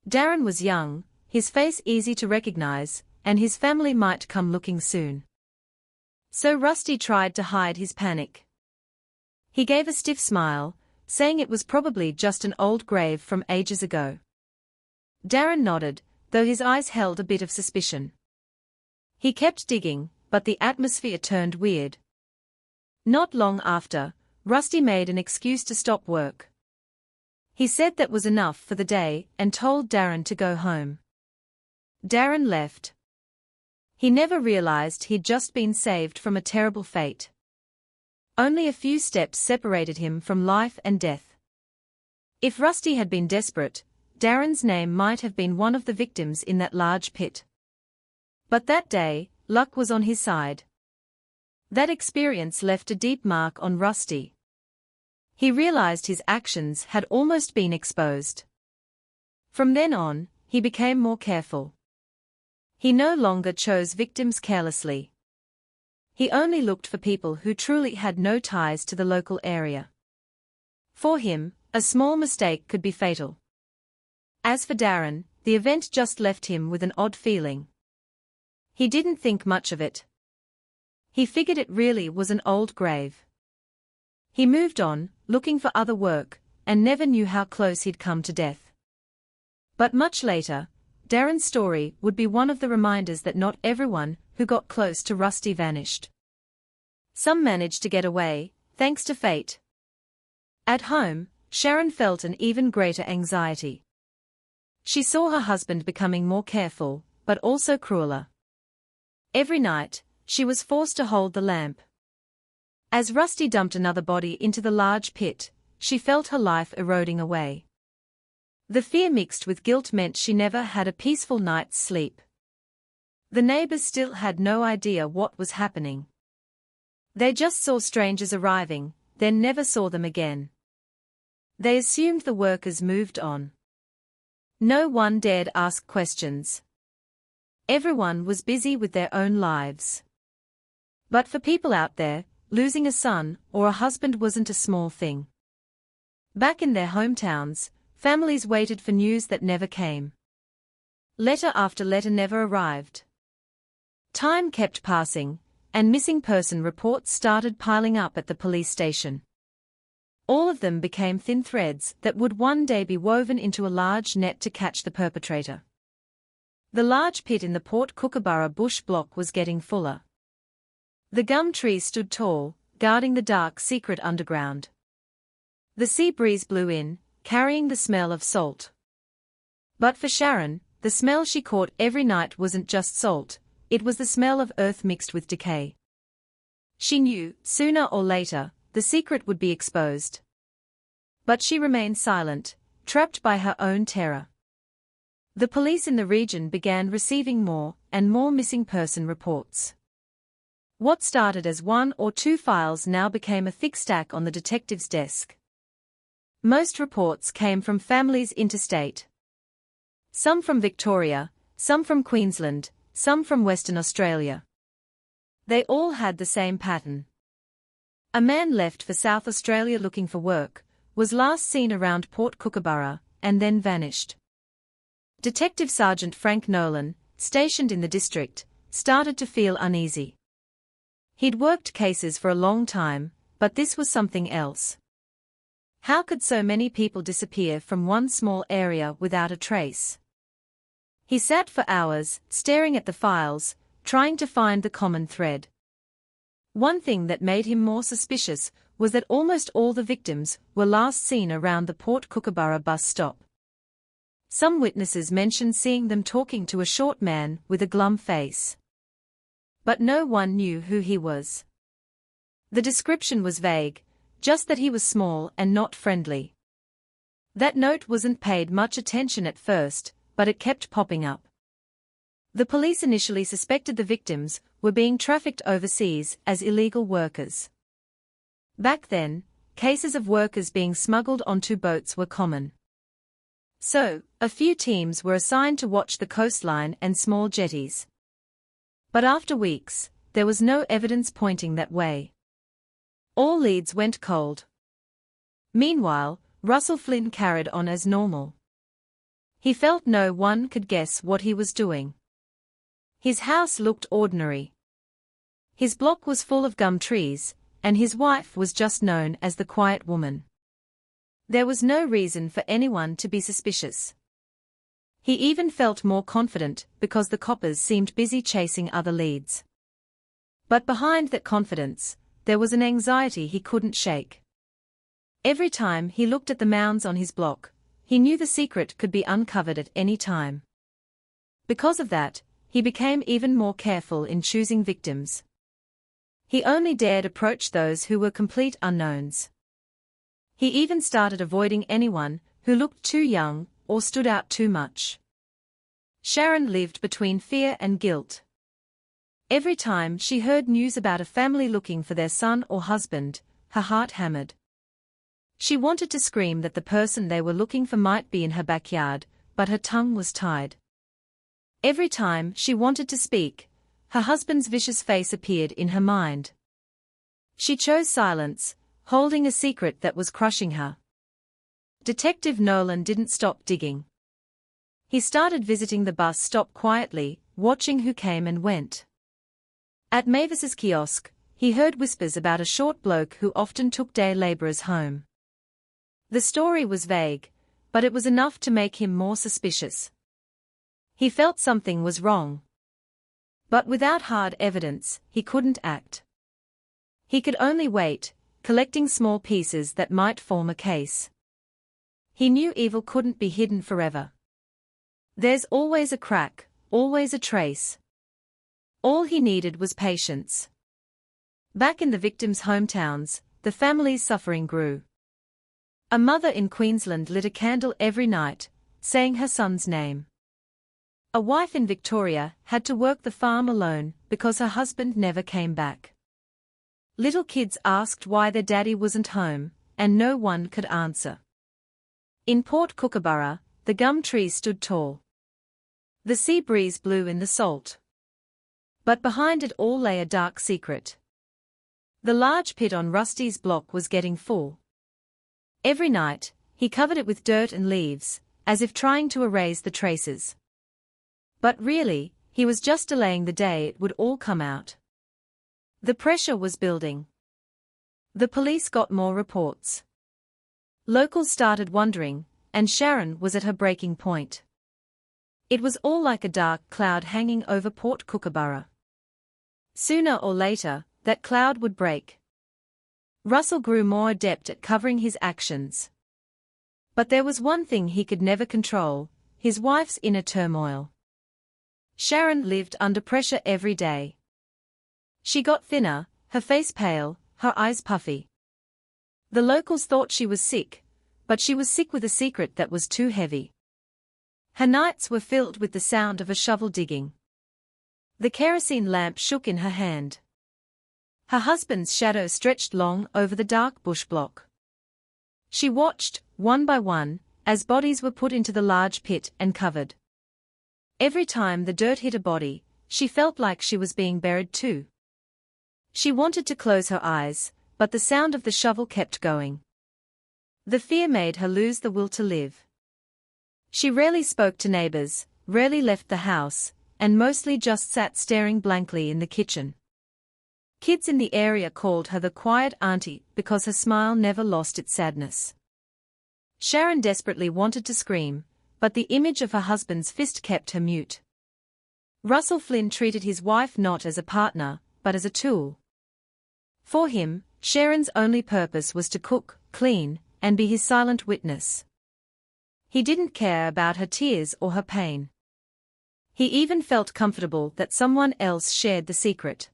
Darren was young, his face easy to recognize, and his family might come looking soon. So Rusty tried to hide his panic. He gave a stiff smile, saying it was probably just an old grave from ages ago. Darren nodded, though his eyes held a bit of suspicion. He kept digging, but the atmosphere turned weird. Not long after, Rusty made an excuse to stop work. He said that was enough for the day and told Darren to go home. Darren left. He never realized he'd just been saved from a terrible fate. Only a few steps separated him from life and death. If Rusty had been desperate, Darren's name might have been one of the victims in that large pit. But that day, luck was on his side. That experience left a deep mark on Rusty. He realized his actions had almost been exposed. From then on, he became more careful. He no longer chose victims carelessly. He only looked for people who truly had no ties to the local area. For him, a small mistake could be fatal. As for Darren, the event just left him with an odd feeling. He didn't think much of it. He figured it really was an old grave. He moved on, looking for other work, and never knew how close he'd come to death. But much later, Darren's story would be one of the reminders that not everyone who got close to Rusty vanished. Some managed to get away, thanks to fate. At home, Sharon felt an even greater anxiety. She saw her husband becoming more careful, but also crueler. Every night, she was forced to hold the lamp. As Rusty dumped another body into the large pit, she felt her life eroding away. The fear mixed with guilt meant she never had a peaceful night's sleep. The neighbors still had no idea what was happening. They just saw strangers arriving, then never saw them again. They assumed the workers moved on. No one dared ask questions. Everyone was busy with their own lives. But for people out there, losing a son or a husband wasn't a small thing. Back in their hometowns, families waited for news that never came. Letter after letter never arrived. Time kept passing, and missing person reports started piling up at the police station. All of them became thin threads that would one day be woven into a large net to catch the perpetrator. The large pit in the Port Kookaburra bush block was getting fuller. The gum trees stood tall, guarding the dark secret underground. The sea breeze blew in, carrying the smell of salt. But for Sharon, the smell she caught every night wasn't just salt, it was the smell of earth mixed with decay. She knew, sooner or later, the secret would be exposed. But she remained silent, trapped by her own terror. The police in the region began receiving more and more missing person reports. What started as one or two files now became a thick stack on the detective's desk. Most reports came from families interstate. Some from Victoria, some from Queensland, some from Western Australia. They all had the same pattern. A man left for South Australia looking for work, was last seen around Port Kookaburra, and then vanished. Detective Sergeant Frank Nolan, stationed in the district, started to feel uneasy. He'd worked cases for a long time, but this was something else. How could so many people disappear from one small area without a trace? He sat for hours, staring at the files, trying to find the common thread. One thing that made him more suspicious was that almost all the victims were last seen around the Port Kookaburra bus stop. Some witnesses mentioned seeing them talking to a short man with a glum face. But no one knew who he was. The description was vague, just that he was small and not friendly. That note wasn't paid much attention at first, but it kept popping up. The police initially suspected the victims were being trafficked overseas as illegal workers. Back then, cases of workers being smuggled onto boats were common. So, a few teams were assigned to watch the coastline and small jetties. But after weeks, there was no evidence pointing that way. All leads went cold. Meanwhile, Russell Flynn carried on as normal. He felt no one could guess what he was doing. His house looked ordinary. His block was full of gum trees, and his wife was just known as the quiet woman. There was no reason for anyone to be suspicious. He even felt more confident because the coppers seemed busy chasing other leads. But behind that confidence, there was an anxiety he couldn't shake. Every time he looked at the mounds on his block, he knew the secret could be uncovered at any time. Because of that, he became even more careful in choosing victims. He only dared approach those who were complete unknowns. He even started avoiding anyone who looked too young or stood out too much. Sharon lived between fear and guilt. Every time she heard news about a family looking for their son or husband, her heart hammered. She wanted to scream that the person they were looking for might be in her backyard, but her tongue was tied. Every time she wanted to speak, her husband's vicious face appeared in her mind. She chose silence, holding a secret that was crushing her. Detective Nolan didn't stop digging. He started visiting the bus stop quietly, watching who came and went. At Mavis's kiosk, he heard whispers about a short bloke who often took day laborers home. The story was vague, but it was enough to make him more suspicious. He felt something was wrong. But without hard evidence, he couldn't act. He could only wait, collecting small pieces that might form a case. He knew evil couldn't be hidden forever. There's always a crack, always a trace. All he needed was patience. Back in the victims' hometowns, the family's suffering grew. A mother in Queensland lit a candle every night, saying her son's name. A wife in Victoria had to work the farm alone because her husband never came back. Little kids asked why their daddy wasn't home, and no one could answer. In Port Kookaburra, the gum trees stood tall. The sea breeze blew in the salt. But behind it all lay a dark secret. The large pit on Rusty's block was getting full. Every night, he covered it with dirt and leaves, as if trying to erase the traces. But really, he was just delaying the day it would all come out. The pressure was building. The police got more reports. Locals started wondering, and Sharon was at her breaking point. It was all like a dark cloud hanging over Port Kookaburra. Sooner or later, that cloud would break. Russell grew more adept at covering his actions. But there was one thing he could never control, his wife's inner turmoil. Sharon lived under pressure every day. She got thinner, her face pale, her eyes puffy. The locals thought she was sick, but she was sick with a secret that was too heavy. Her nights were filled with the sound of a shovel digging. The kerosene lamp shook in her hand. Her husband's shadow stretched long over the dark bush block. She watched, one by one, as bodies were put into the large pit and covered. Every time the dirt hit a body, she felt like she was being buried too. She wanted to close her eyes, but the sound of the shovel kept going. The fear made her lose the will to live. She rarely spoke to neighbors, rarely left the house, and mostly just sat staring blankly in the kitchen. Kids in the area called her the quiet auntie because her smile never lost its sadness. Sharon desperately wanted to scream, but the image of her husband's fist kept her mute. Russell Flynn treated his wife not as a partner, but as a tool. For him, Sharon's only purpose was to cook, clean, and be his silent witness. He didn't care about her tears or her pain. He even felt comfortable that someone else shared the secret.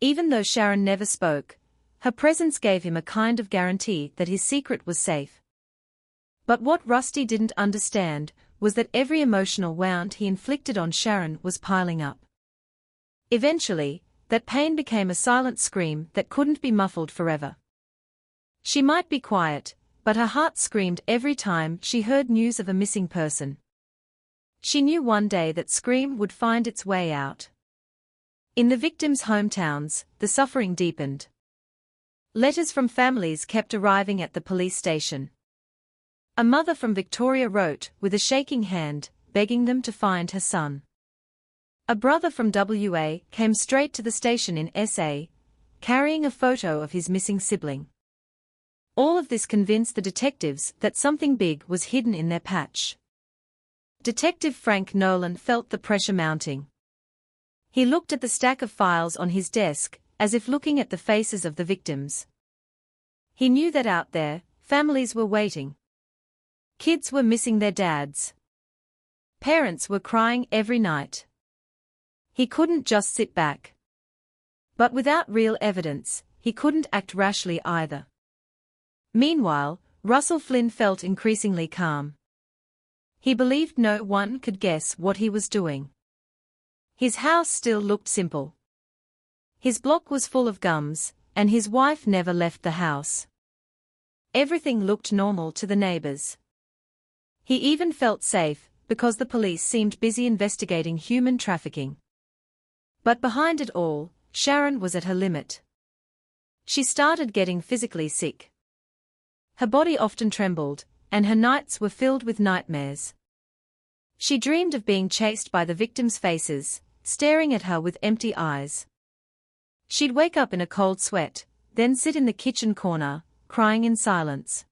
Even though Sharon never spoke, her presence gave him a kind of guarantee that his secret was safe. But what Rusty didn't understand was that every emotional wound he inflicted on Sharon was piling up. Eventually, that pain became a silent scream that couldn't be muffled forever. She might be quiet, but her heart screamed every time she heard news of a missing person. She knew one day that scream would find its way out. In the victims' hometowns, the suffering deepened. Letters from families kept arriving at the police station. A mother from Victoria wrote, with a shaking hand, begging them to find her son. A brother from WA came straight to the station in SA, carrying a photo of his missing sibling. All of this convinced the detectives that something big was hidden in their patch. Detective Frank Nolan felt the pressure mounting. He looked at the stack of files on his desk, as if looking at the faces of the victims. He knew that out there, families were waiting. Kids were missing their dads. Parents were crying every night. He couldn't just sit back. But without real evidence, he couldn't act rashly either. Meanwhile, Russell Flynn felt increasingly calm. He believed no one could guess what he was doing. His house still looked simple. His block was full of gums, and his wife never left the house. Everything looked normal to the neighbors. He even felt safe, because the police seemed busy investigating human trafficking. But behind it all, Sharon was at her limit. She started getting physically sick. Her body often trembled, and her nights were filled with nightmares. She dreamed of being chased by the victims' faces, staring at her with empty eyes. She'd wake up in a cold sweat, then sit in the kitchen corner, crying in silence.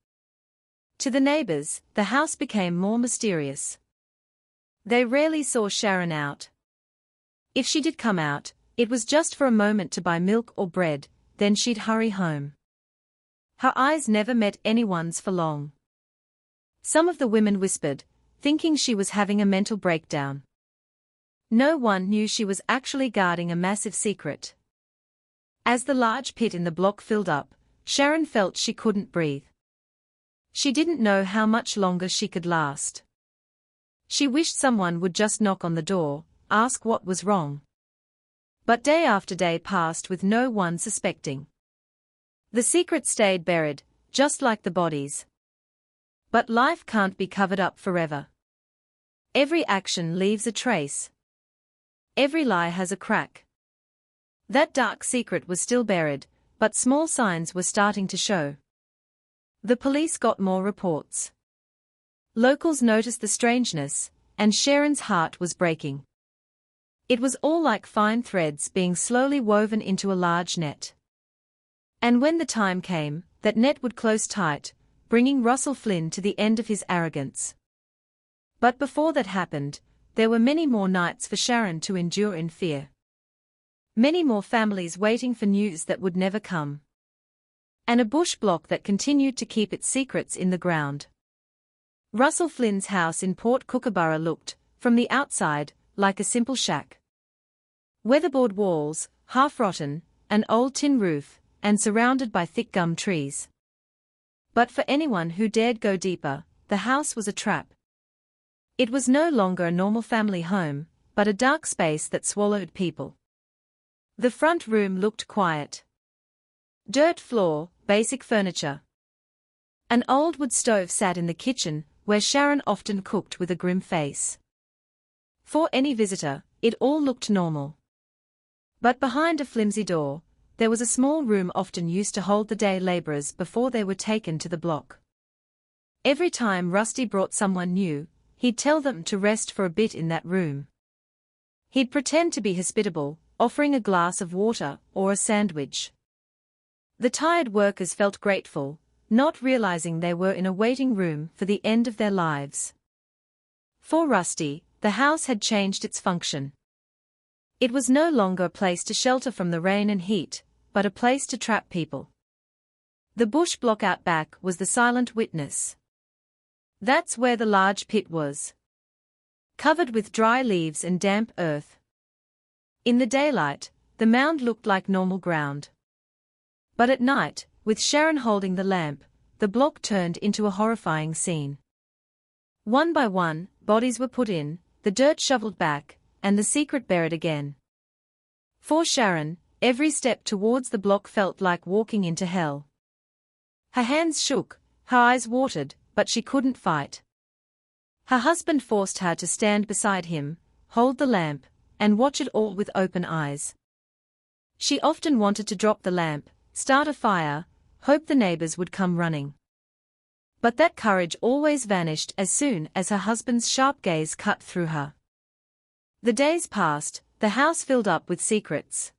To the neighbors, the house became more mysterious. They rarely saw Sharon out. If she did come out, it was just for a moment to buy milk or bread, then she'd hurry home. Her eyes never met anyone's for long. Some of the women whispered, thinking she was having a mental breakdown. No one knew she was actually guarding a massive secret. As the large pit in the block filled up, Sharon felt she couldn't breathe. She didn't know how much longer she could last. She wished someone would just knock on the door, ask what was wrong. But day after day passed with no one suspecting. The secret stayed buried, just like the bodies. But life can't be covered up forever. Every action leaves a trace. Every lie has a crack. That dark secret was still buried, but small signs were starting to show. The police got more reports. Locals noticed the strangeness, and Sharon's heart was breaking. It was all like fine threads being slowly woven into a large net. And when the time came, that net would close tight, bringing Russell Flynn to the end of his arrogance. But before that happened, there were many more nights for Sharon to endure in fear. Many more families waiting for news that would never come. And a bush block that continued to keep its secrets in the ground. Russell Flynn's house in Port Kookaburra looked, from the outside, like a simple shack. Weatherboard walls, half-rotten, an old tin roof, and surrounded by thick gum trees. But for anyone who dared go deeper, the house was a trap. It was no longer a normal family home, but a dark space that swallowed people. The front room looked quiet. Dirt floor, basic furniture. An old wood stove sat in the kitchen, where Sharon often cooked with a grim face. For any visitor, it all looked normal. But behind a flimsy door, there was a small room often used to hold the day laborers before they were taken to the block. Every time Rusty brought someone new, he'd tell them to rest for a bit in that room. He'd pretend to be hospitable, offering a glass of water or a sandwich. The tired workers felt grateful, not realizing they were in a waiting room for the end of their lives. For Rusty, the house had changed its function. It was no longer a place to shelter from the rain and heat, but a place to trap people. The bush block out back was the silent witness. That's where the large pit was. Covered with dry leaves and damp earth. In the daylight, the mound looked like normal ground. But at night, with Sharon holding the lamp, the block turned into a horrifying scene. One by one, bodies were put in, the dirt shoveled back, and the secret buried again. For Sharon, every step towards the block felt like walking into hell. Her hands shook, her eyes watered, but she couldn't fight. Her husband forced her to stand beside him, hold the lamp, and watch it all with open eyes. She often wanted to drop the lamp, start a fire, hope the neighbors would come running. But that courage always vanished as soon as her husband's sharp gaze cut through her. The days passed, the house filled up with secrets.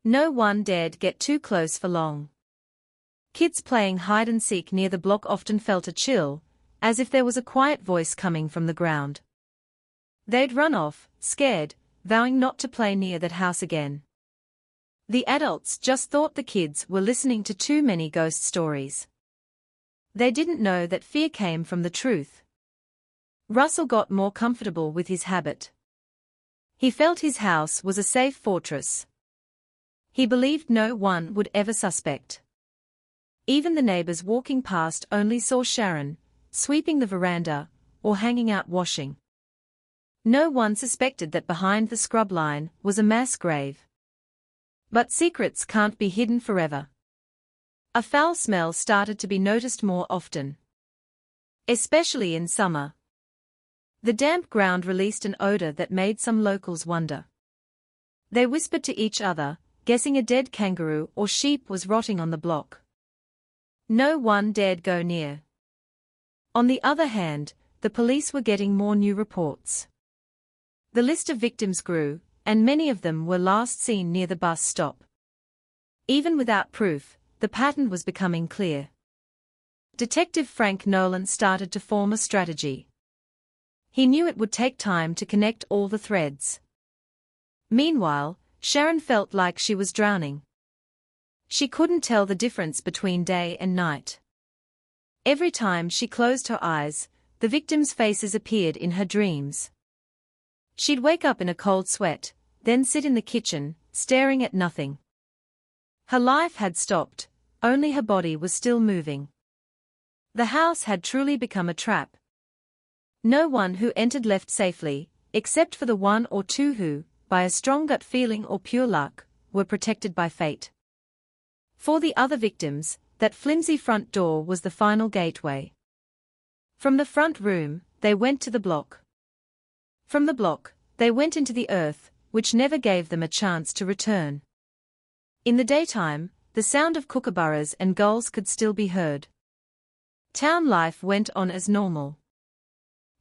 No one dared get too close for long. Kids playing hide-and-seek near the block often felt a chill, as if there was a quiet voice coming from the ground. They'd run off, scared, vowing not to play near that house again. The adults just thought the kids were listening to too many ghost stories. They didn't know that fear came from the truth. Russell got more comfortable with his habit. He felt his house was a safe fortress. He believed no one would ever suspect. Even the neighbors walking past only saw Sharon, sweeping the veranda, or hanging out washing. No one suspected that behind the scrub line was a mass grave. But secrets can't be hidden forever. A foul smell started to be noticed more often. Especially in summer. The damp ground released an odor that made some locals wonder. They whispered to each other, guessing a dead kangaroo or sheep was rotting on the block. No one dared go near. On the other hand, the police were getting more new reports. The list of victims grew, and many of them were last seen near the bus stop. Even without proof, the pattern was becoming clear. Detective Frank Nolan started to form a strategy. He knew it would take time to connect all the threads. Meanwhile, Sharon felt like she was drowning. She couldn't tell the difference between day and night. Every time she closed her eyes, the victims' faces appeared in her dreams. She'd wake up in a cold sweat, then sit in the kitchen, staring at nothing. Her life had stopped, only her body was still moving. The house had truly become a trap. No one who entered left safely, except for the one or two who, by a strong gut feeling or pure luck, were protected by fate. For the other victims, that flimsy front door was the final gateway. From the front room, they went to the block. From the block, they went into the earth, which never gave them a chance to return. In the daytime, the sound of kookaburras and gulls could still be heard. Town life went on as normal.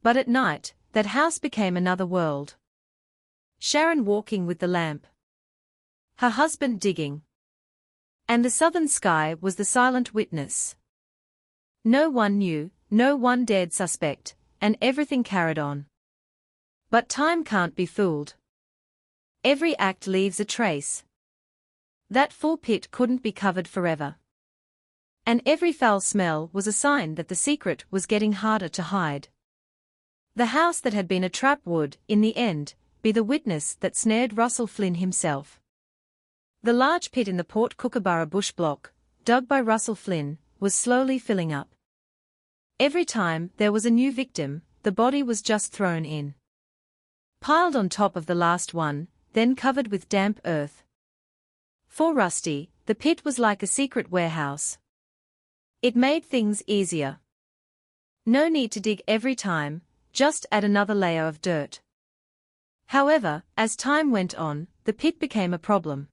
But at night, that house became another world. Sharon walking with the lamp. Her husband digging. And the southern sky was the silent witness. No one knew, no one dared suspect, and everything carried on. But time can't be fooled. Every act leaves a trace. That full pit couldn't be covered forever. And every foul smell was a sign that the secret was getting harder to hide. The house that had been a trap would, in the end, be the witness that snared Russell Flynn himself. The large pit in the Port Kookaburra bush block, dug by Russell Flynn, was slowly filling up. Every time there was a new victim, the body was just thrown in. Piled on top of the last one, then covered with damp earth. For Rusty, the pit was like a secret warehouse. It made things easier. No need to dig every time, just add another layer of dirt. However, as time went on, the pit became a problem.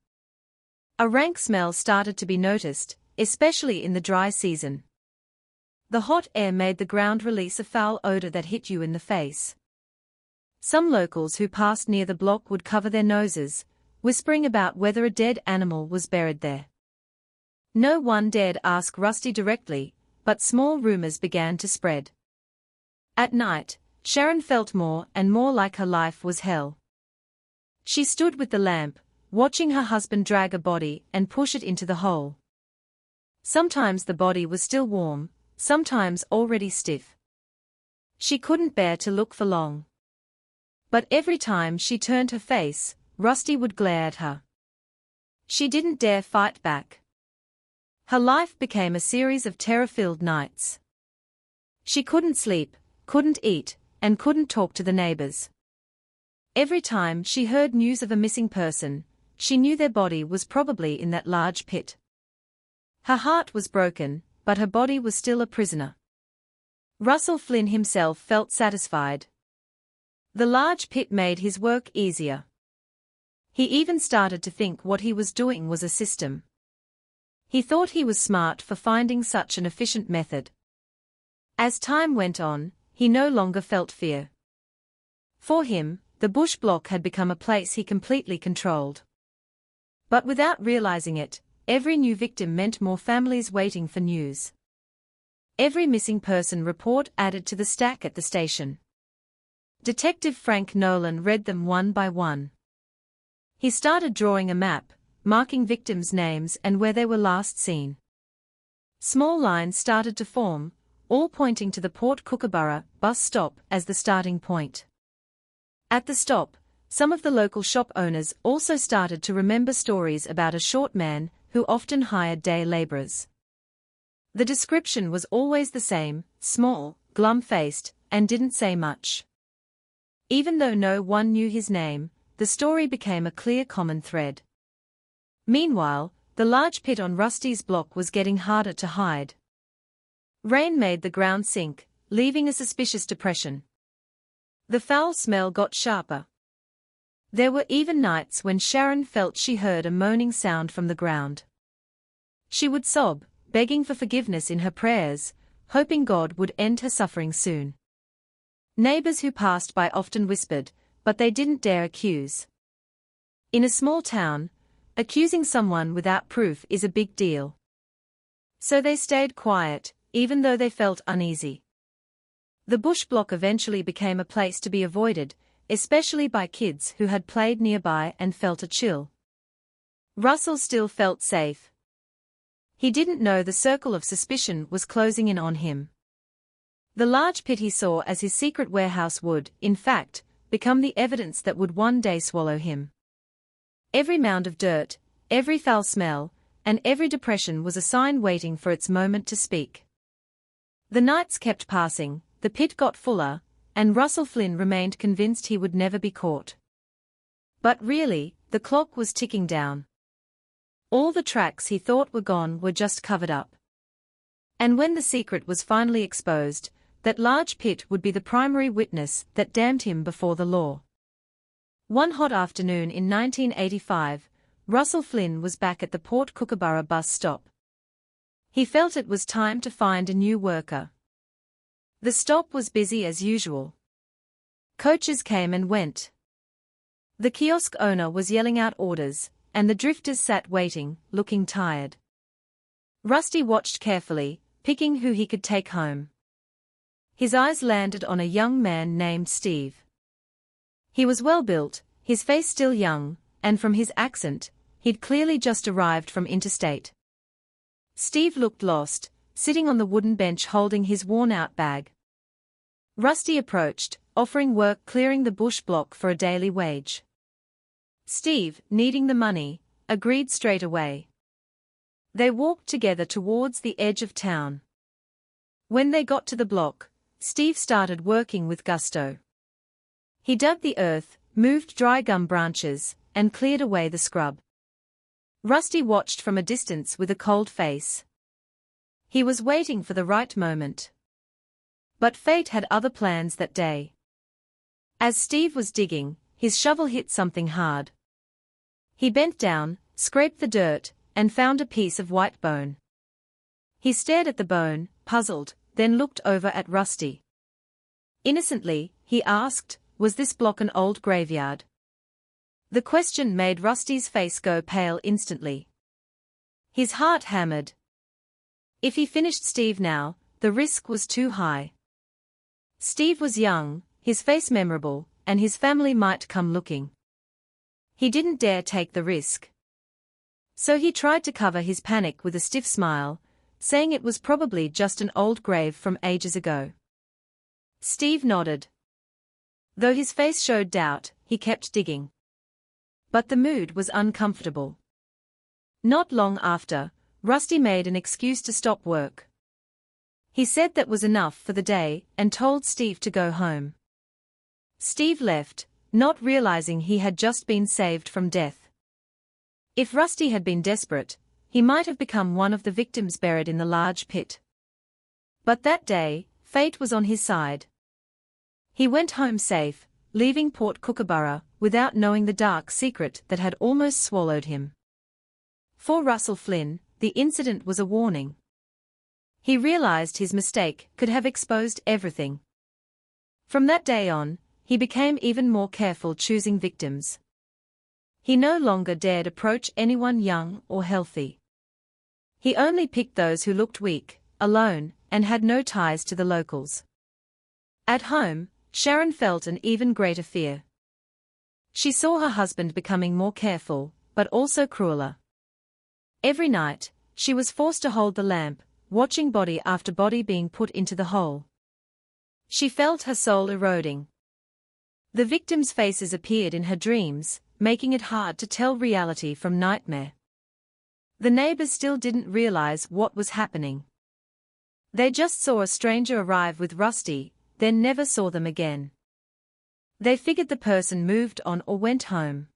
A rank smell started to be noticed, especially in the dry season. The hot air made the ground release a foul odor that hit you in the face. Some locals who passed near the block would cover their noses, whispering about whether a dead animal was buried there. No one dared ask Rusty directly, but small rumors began to spread. At night, Sharon felt more and more like her life was hell. She stood with the lamp, watching her husband drag a body and push it into the hole. Sometimes the body was still warm, sometimes already stiff. She couldn't bear to look for long. But every time she turned her face, Rusty would glare at her. She didn't dare fight back. Her life became a series of terror-filled nights. She couldn't sleep, couldn't eat, and couldn't talk to the neighbors. Every time she heard news of a missing person, she knew their body was probably in that large pit. Her heart was broken, but her body was still a prisoner. Russell Flynn himself felt satisfied. The large pit made his work easier. He even started to think what he was doing was a system. He thought he was smart for finding such an efficient method. As time went on, he no longer felt fear. For him, the bush block had become a place he completely controlled. But without realizing it, every new victim meant more families waiting for news. Every missing person report added to the stack at the station. Detective Frank Nolan read them one by one. He started drawing a map, marking victims' names and where they were last seen. Small lines started to form, all pointing to the Port Kookaburra bus stop as the starting point. At the stop, some of the local shop owners also started to remember stories about a short man who often hired day laborers. The description was always the same: small, glum-faced, and didn't say much. Even though no one knew his name, the story became a clear common thread. Meanwhile, the large pit on Rusty's block was getting harder to hide. Rain made the ground sink, leaving a suspicious depression. The foul smell got sharper. There were even nights when Sharon felt she heard a moaning sound from the ground. She would sob, begging for forgiveness in her prayers, hoping God would end her suffering soon. Neighbors who passed by often whispered, but they didn't dare accuse. In a small town, accusing someone without proof is a big deal. So they stayed quiet, even though they felt uneasy. The bush block eventually became a place to be avoided, especially by kids who had played nearby and felt a chill. Russell still felt safe. He didn't know the circle of suspicion was closing in on him. The large pit he saw as his secret warehouse would, in fact, become the evidence that would one day swallow him. Every mound of dirt, every foul smell, and every depression was a sign waiting for its moment to speak. The nights kept passing, the pit got fuller, and Russell Flynn remained convinced he would never be caught. But really, the clock was ticking down. All the tracks he thought were gone were just covered up. And when the secret was finally exposed, that large pit would be the primary witness that damned him before the law. One hot afternoon in 1985, Russell Flynn was back at the Port Kookaburra bus stop. He felt it was time to find a new worker. The stop was busy as usual. Coaches came and went. The kiosk owner was yelling out orders, and the drifters sat waiting, looking tired. Rusty watched carefully, picking who he could take home. His eyes landed on a young man named Steve. He was well-built, his face still young, and from his accent, he'd clearly just arrived from interstate. Steve looked lost, sitting on the wooden bench holding his worn-out bag. Rusty approached, offering work clearing the bush block for a daily wage. Steve, needing the money, agreed straight away. They walked together towards the edge of town. When they got to the block, Steve started working with gusto. He dug the earth, moved dry gum branches, and cleared away the scrub. Rusty watched from a distance with a cold face. He was waiting for the right moment. But fate had other plans that day. As Steve was digging, his shovel hit something hard. He bent down, scraped the dirt, and found a piece of white bone. He stared at the bone, puzzled, then looked over at Rusty. Innocently, he asked, "Was this block an old graveyard?" The question made Rusty's face go pale instantly. His heart hammered. If he finished Steve now, the risk was too high. Steve was young, his face memorable, and his family might come looking. He didn't dare take the risk. So he tried to cover his panic with a stiff smile, saying it was probably just an old grave from ages ago. Steve nodded. Though his face showed doubt, he kept digging. But the mood was uncomfortable. Not long after, Rusty made an excuse to stop work. He said that was enough for the day and told Steve to go home. Steve left, not realizing he had just been saved from death. If Rusty had been desperate, he might have become one of the victims buried in the large pit. But that day, fate was on his side. He went home safe, leaving Port Kookaburra without knowing the dark secret that had almost swallowed him. For Russell Flynn, the incident was a warning. He realized his mistake could have exposed everything. From that day on, he became even more careful choosing victims. He no longer dared approach anyone young or healthy. He only picked those who looked weak, alone, and had no ties to the locals. At home, Sharon felt an even greater fear. She saw her husband becoming more careful, but also crueler. Every night, she was forced to hold the lamp, watching body after body being put into the hole. She felt her soul eroding. The victims' faces appeared in her dreams, making it hard to tell reality from nightmare. The neighbors still didn't realize what was happening. They just saw a stranger arrive with Rusty, then never saw them again. They figured the person moved on or went home.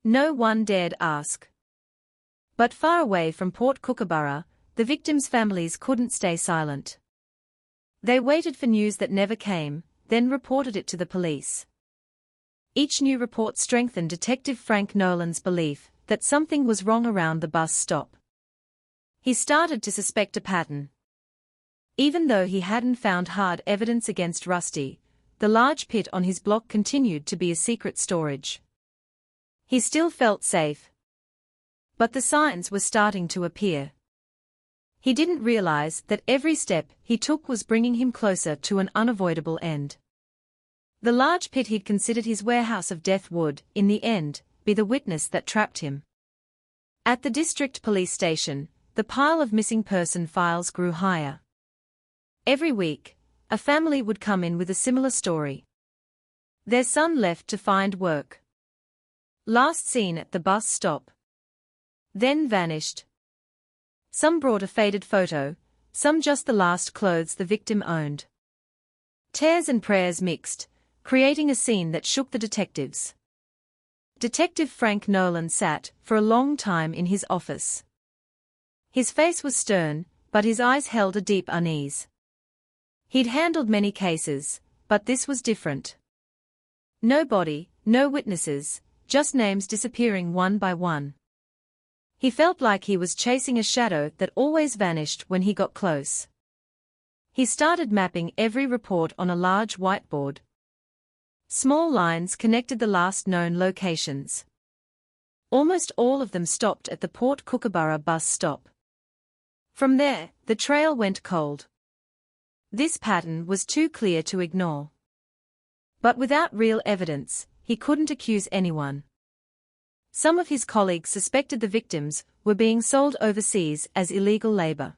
No one dared ask. But far away from Port Kookaburra, the victims' families couldn't stay silent. They waited for news that never came, then reported it to the police. Each new report strengthened Detective Frank Nolan's belief that something was wrong around the bus stop. He started to suspect a pattern. Even though he hadn't found hard evidence against Rusty, the large pit on his block continued to be a secret storage. He still felt safe. But the signs were starting to appear. He didn't realize that every step he took was bringing him closer to an unavoidable end. The large pit he'd considered his warehouse of death would, in the end, be the witness that trapped him. At the district police station, the pile of missing person files grew higher. Every week, a family would come in with a similar story. Their son left to find work. Last seen at the bus stop. Then vanished. Some brought a faded photo, some just the last clothes the victim owned. Tears and prayers mixed, creating a scene that shook the detectives. Detective Frank Nolan sat for a long time in his office. His face was stern, but his eyes held a deep unease. He'd handled many cases, but this was different. No body, no witnesses, just names disappearing one by one. He felt like he was chasing a shadow that always vanished when he got close. He started mapping every report on a large whiteboard. Small lines connected the last known locations. Almost all of them stopped at the Port Kookaburra bus stop. From there, the trail went cold. This pattern was too clear to ignore. But without real evidence, he couldn't accuse anyone. Some of his colleagues suspected the victims were being sold overseas as illegal labor.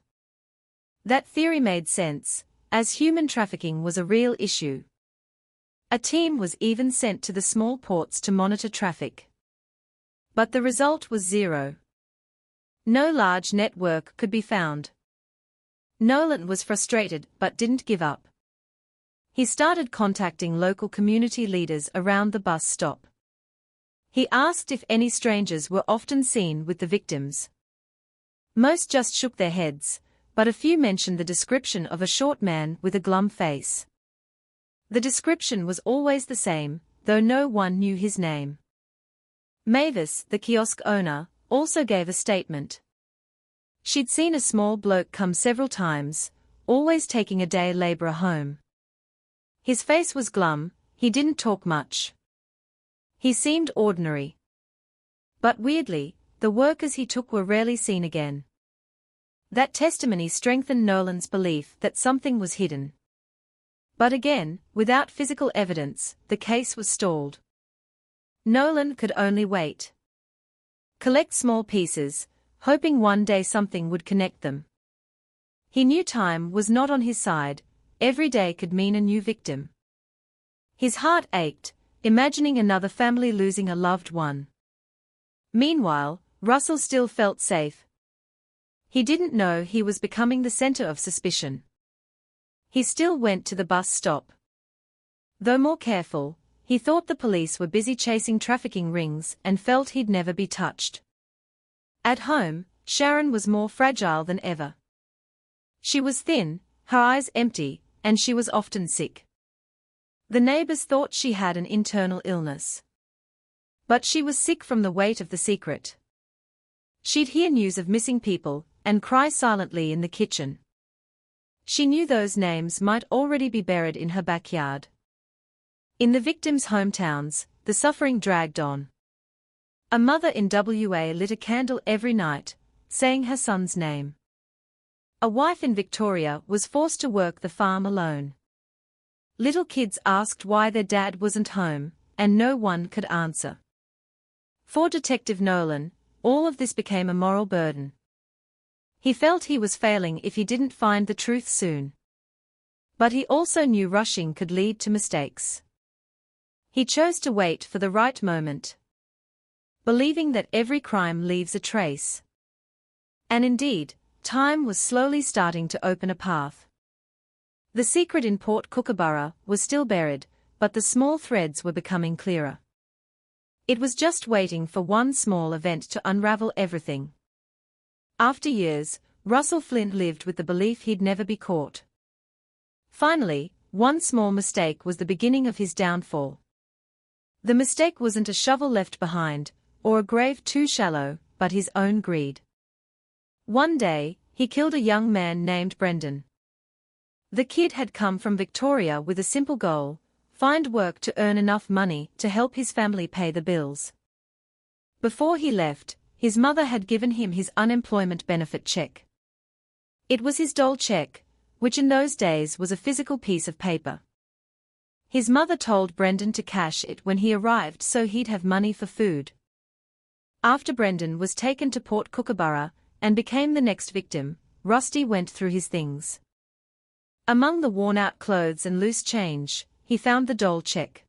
That theory made sense, as human trafficking was a real issue. A team was even sent to the small ports to monitor traffic. But the result was zero. No large network could be found. Nolan was frustrated but didn't give up. He started contacting local community leaders around the bus stop. He asked if any strangers were often seen with the victims. Most just shook their heads, but a few mentioned the description of a short man with a glum face. The description was always the same, though no one knew his name. Mavis, the kiosk owner, also gave a statement. She'd seen a small bloke come several times, always taking a day laborer home. His face was glum, he didn't talk much. He seemed ordinary. But weirdly, the workers he took were rarely seen again. That testimony strengthened Nolan's belief that something was hidden. But again, without physical evidence, the case was stalled. Nolan could only wait. Collect small pieces, hoping one day something would connect them. He knew time was not on his side, every day could mean a new victim. His heart ached, imagining another family losing a loved one. Meanwhile, Russell still felt safe. He didn't know he was becoming the center of suspicion. He still went to the bus stop. Though more careful, he thought the police were busy chasing trafficking rings and felt he'd never be touched. At home, Sharon was more fragile than ever. She was thin, her eyes empty, and she was often sick. The neighbors thought she had an internal illness. But she was sick from the weight of the secret. She'd hear news of missing people, and cry silently in the kitchen. She knew those names might already be buried in her backyard. In the victims' hometowns, the suffering dragged on. A mother in WA lit a candle every night, saying her son's name. A wife in Victoria was forced to work the farm alone. Little kids asked why their dad wasn't home, and no one could answer. For Detective Nolan, all of this became a moral burden. He felt he was failing if he didn't find the truth soon. But he also knew rushing could lead to mistakes. He chose to wait for the right moment, believing that every crime leaves a trace. And indeed, time was slowly starting to open a path. The secret in Port Kookaburra was still buried, but the small threads were becoming clearer. It was just waiting for one small event to unravel everything. After years, Russell Flynn lived with the belief he'd never be caught. Finally, one small mistake was the beginning of his downfall. The mistake wasn't a shovel left behind, or a grave too shallow, but his own greed. One day, he killed a young man named Brendan. The kid had come from Victoria with a simple goal: find work to earn enough money to help his family pay the bills. Before he left, his mother had given him his unemployment benefit check. It was his dole check, which in those days was a physical piece of paper. His mother told Brendan to cash it when he arrived so he'd have money for food. After Brendan was taken to Port Kookaburra and became the next victim, Rusty went through his things. Among the worn-out clothes and loose change, he found the dole check.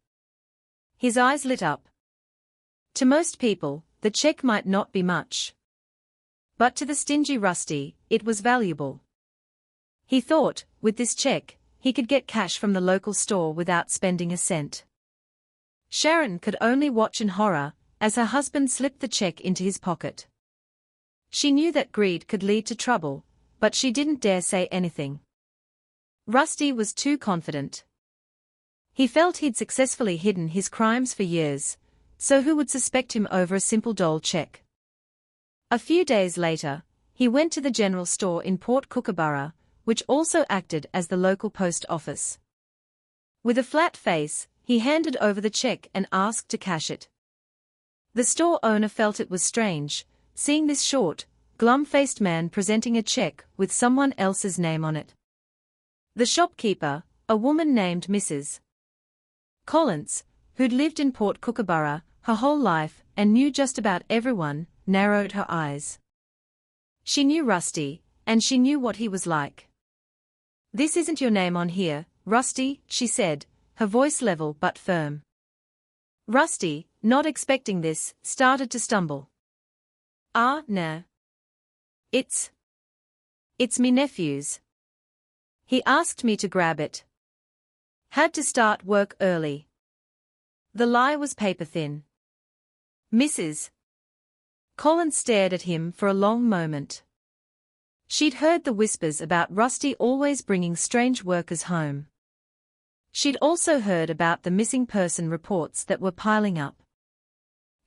His eyes lit up. To most people, the check might not be much. But to the stingy Rusty, it was valuable. He thought, with this check, he could get cash from the local store without spending a cent. Sharon could only watch in horror as her husband slipped the check into his pocket. She knew that greed could lead to trouble, but she didn't dare say anything. Rusty was too confident. He felt he'd successfully hidden his crimes for years, so who would suspect him over a simple dole check? A few days later, he went to the general store in Port Kookaburra, which also acted as the local post office. With a flat face, he handed over the check and asked to cash it. The store owner felt it was strange, seeing this short, glum-faced man presenting a check with someone else's name on it. The shopkeeper, a woman named Mrs. Collins, who'd lived in Port Kookaburra her whole life and knew just about everyone, narrowed her eyes. She knew Rusty, and she knew what he was like. "This isn't your name on here, Rusty," she said, her voice level but firm. Rusty, not expecting this, started to stumble. "Ah, nah. It's me nephew's. He asked me to grab it. Had to start work early." The lie was paper-thin. Mrs. Collins stared at him for a long moment. She'd heard the whispers about Rusty always bringing strange workers home. She'd also heard about the missing person reports that were piling up.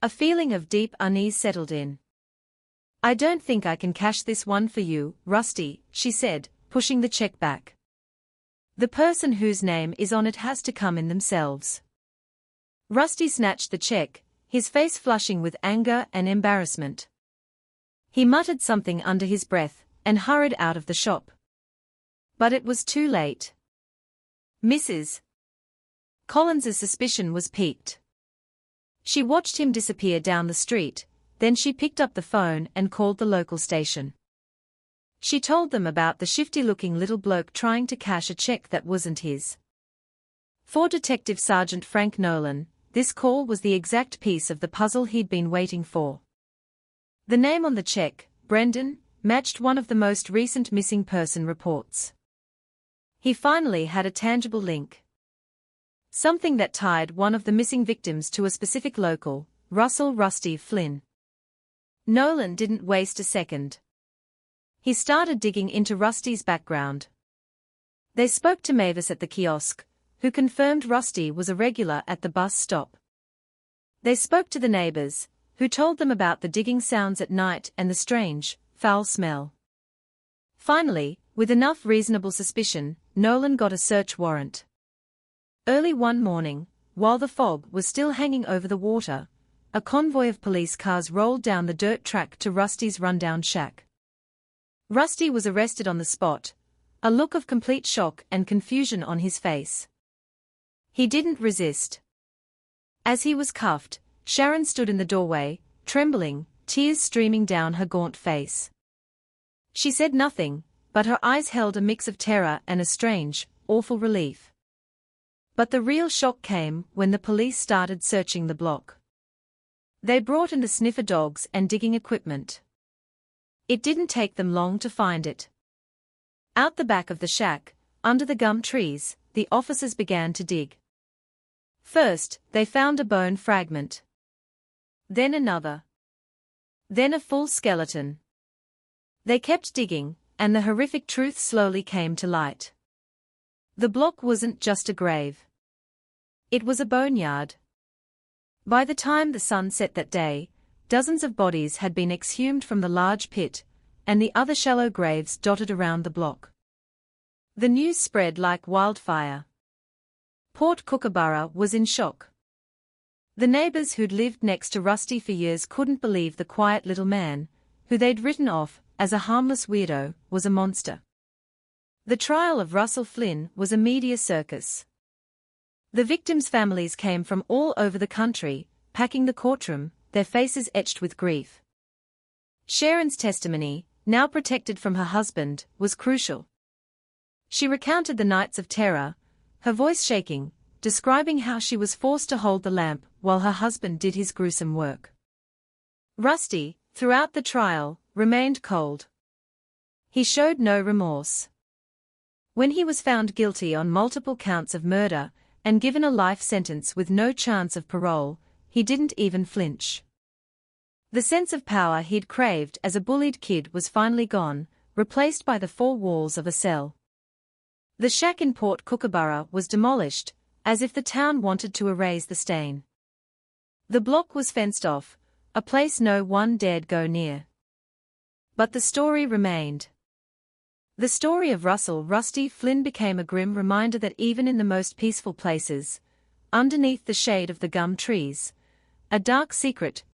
A feeling of deep unease settled in. "I don't think I can cash this one for you, Rusty," she said, pushing the check back. "The person whose name is on it has to come in themselves." Rusty snatched the check, his face flushing with anger and embarrassment. He muttered something under his breath and hurried out of the shop. But it was too late. Mrs. Collins's suspicion was piqued. She watched him disappear down the street, then she picked up the phone and called the local station. She told them about the shifty-looking little bloke trying to cash a check that wasn't his. For Detective Sergeant Frank Nolan, this call was the exact piece of the puzzle he'd been waiting for. The name on the check, Brendan, matched one of the most recent missing person reports. He finally had a tangible link. Something that tied one of the missing victims to a specific local, Russell "Rusty" Flynn. Nolan didn't waste a second. He started digging into Rusty's background. They spoke to Mavis at the kiosk, who confirmed Rusty was a regular at the bus stop. They spoke to the neighbors, who told them about the digging sounds at night and the strange, foul smell. Finally, with enough reasonable suspicion, Nolan got a search warrant. Early one morning, while the fog was still hanging over the water, a convoy of police cars rolled down the dirt track to Rusty's rundown shack. Rusty was arrested on the spot, a look of complete shock and confusion on his face. He didn't resist. As he was cuffed, Sharon stood in the doorway, trembling, tears streaming down her gaunt face. She said nothing, but her eyes held a mix of terror and a strange, awful relief. But the real shock came when the police started searching the block. They brought in the sniffer dogs and digging equipment. It didn't take them long to find it. Out the back of the shack, under the gum trees, the officers began to dig. First, they found a bone fragment. Then another. Then a full skeleton. They kept digging, and the horrific truth slowly came to light. The block wasn't just a grave. It was a boneyard. By the time the sun set that day, dozens of bodies had been exhumed from the large pit, and the other shallow graves dotted around the block. The news spread like wildfire. Port Kookaburra was in shock. The neighbors who'd lived next to Rusty for years couldn't believe the quiet little man, who they'd written off as a harmless weirdo, was a monster. The trial of Russell Flynn was a media circus. The victims' families came from all over the country, packing the courtroom, their faces etched with grief. Sharon's testimony, now protected from her husband, was crucial. She recounted the nights of terror, her voice shaking, describing how she was forced to hold the lamp while her husband did his gruesome work. Rusty, throughout the trial, remained cold. He showed no remorse. When he was found guilty on multiple counts of murder and given a life sentence with no chance of parole, he didn't even flinch. The sense of power he'd craved as a bullied kid was finally gone, replaced by the four walls of a cell. The shack in Port Kookaburra was demolished, as if the town wanted to erase the stain. The block was fenced off, a place no one dared go near. But the story remained. The story of Russell "Rusty" Flynn became a grim reminder that even in the most peaceful places, underneath the shade of the gum trees, a dark secret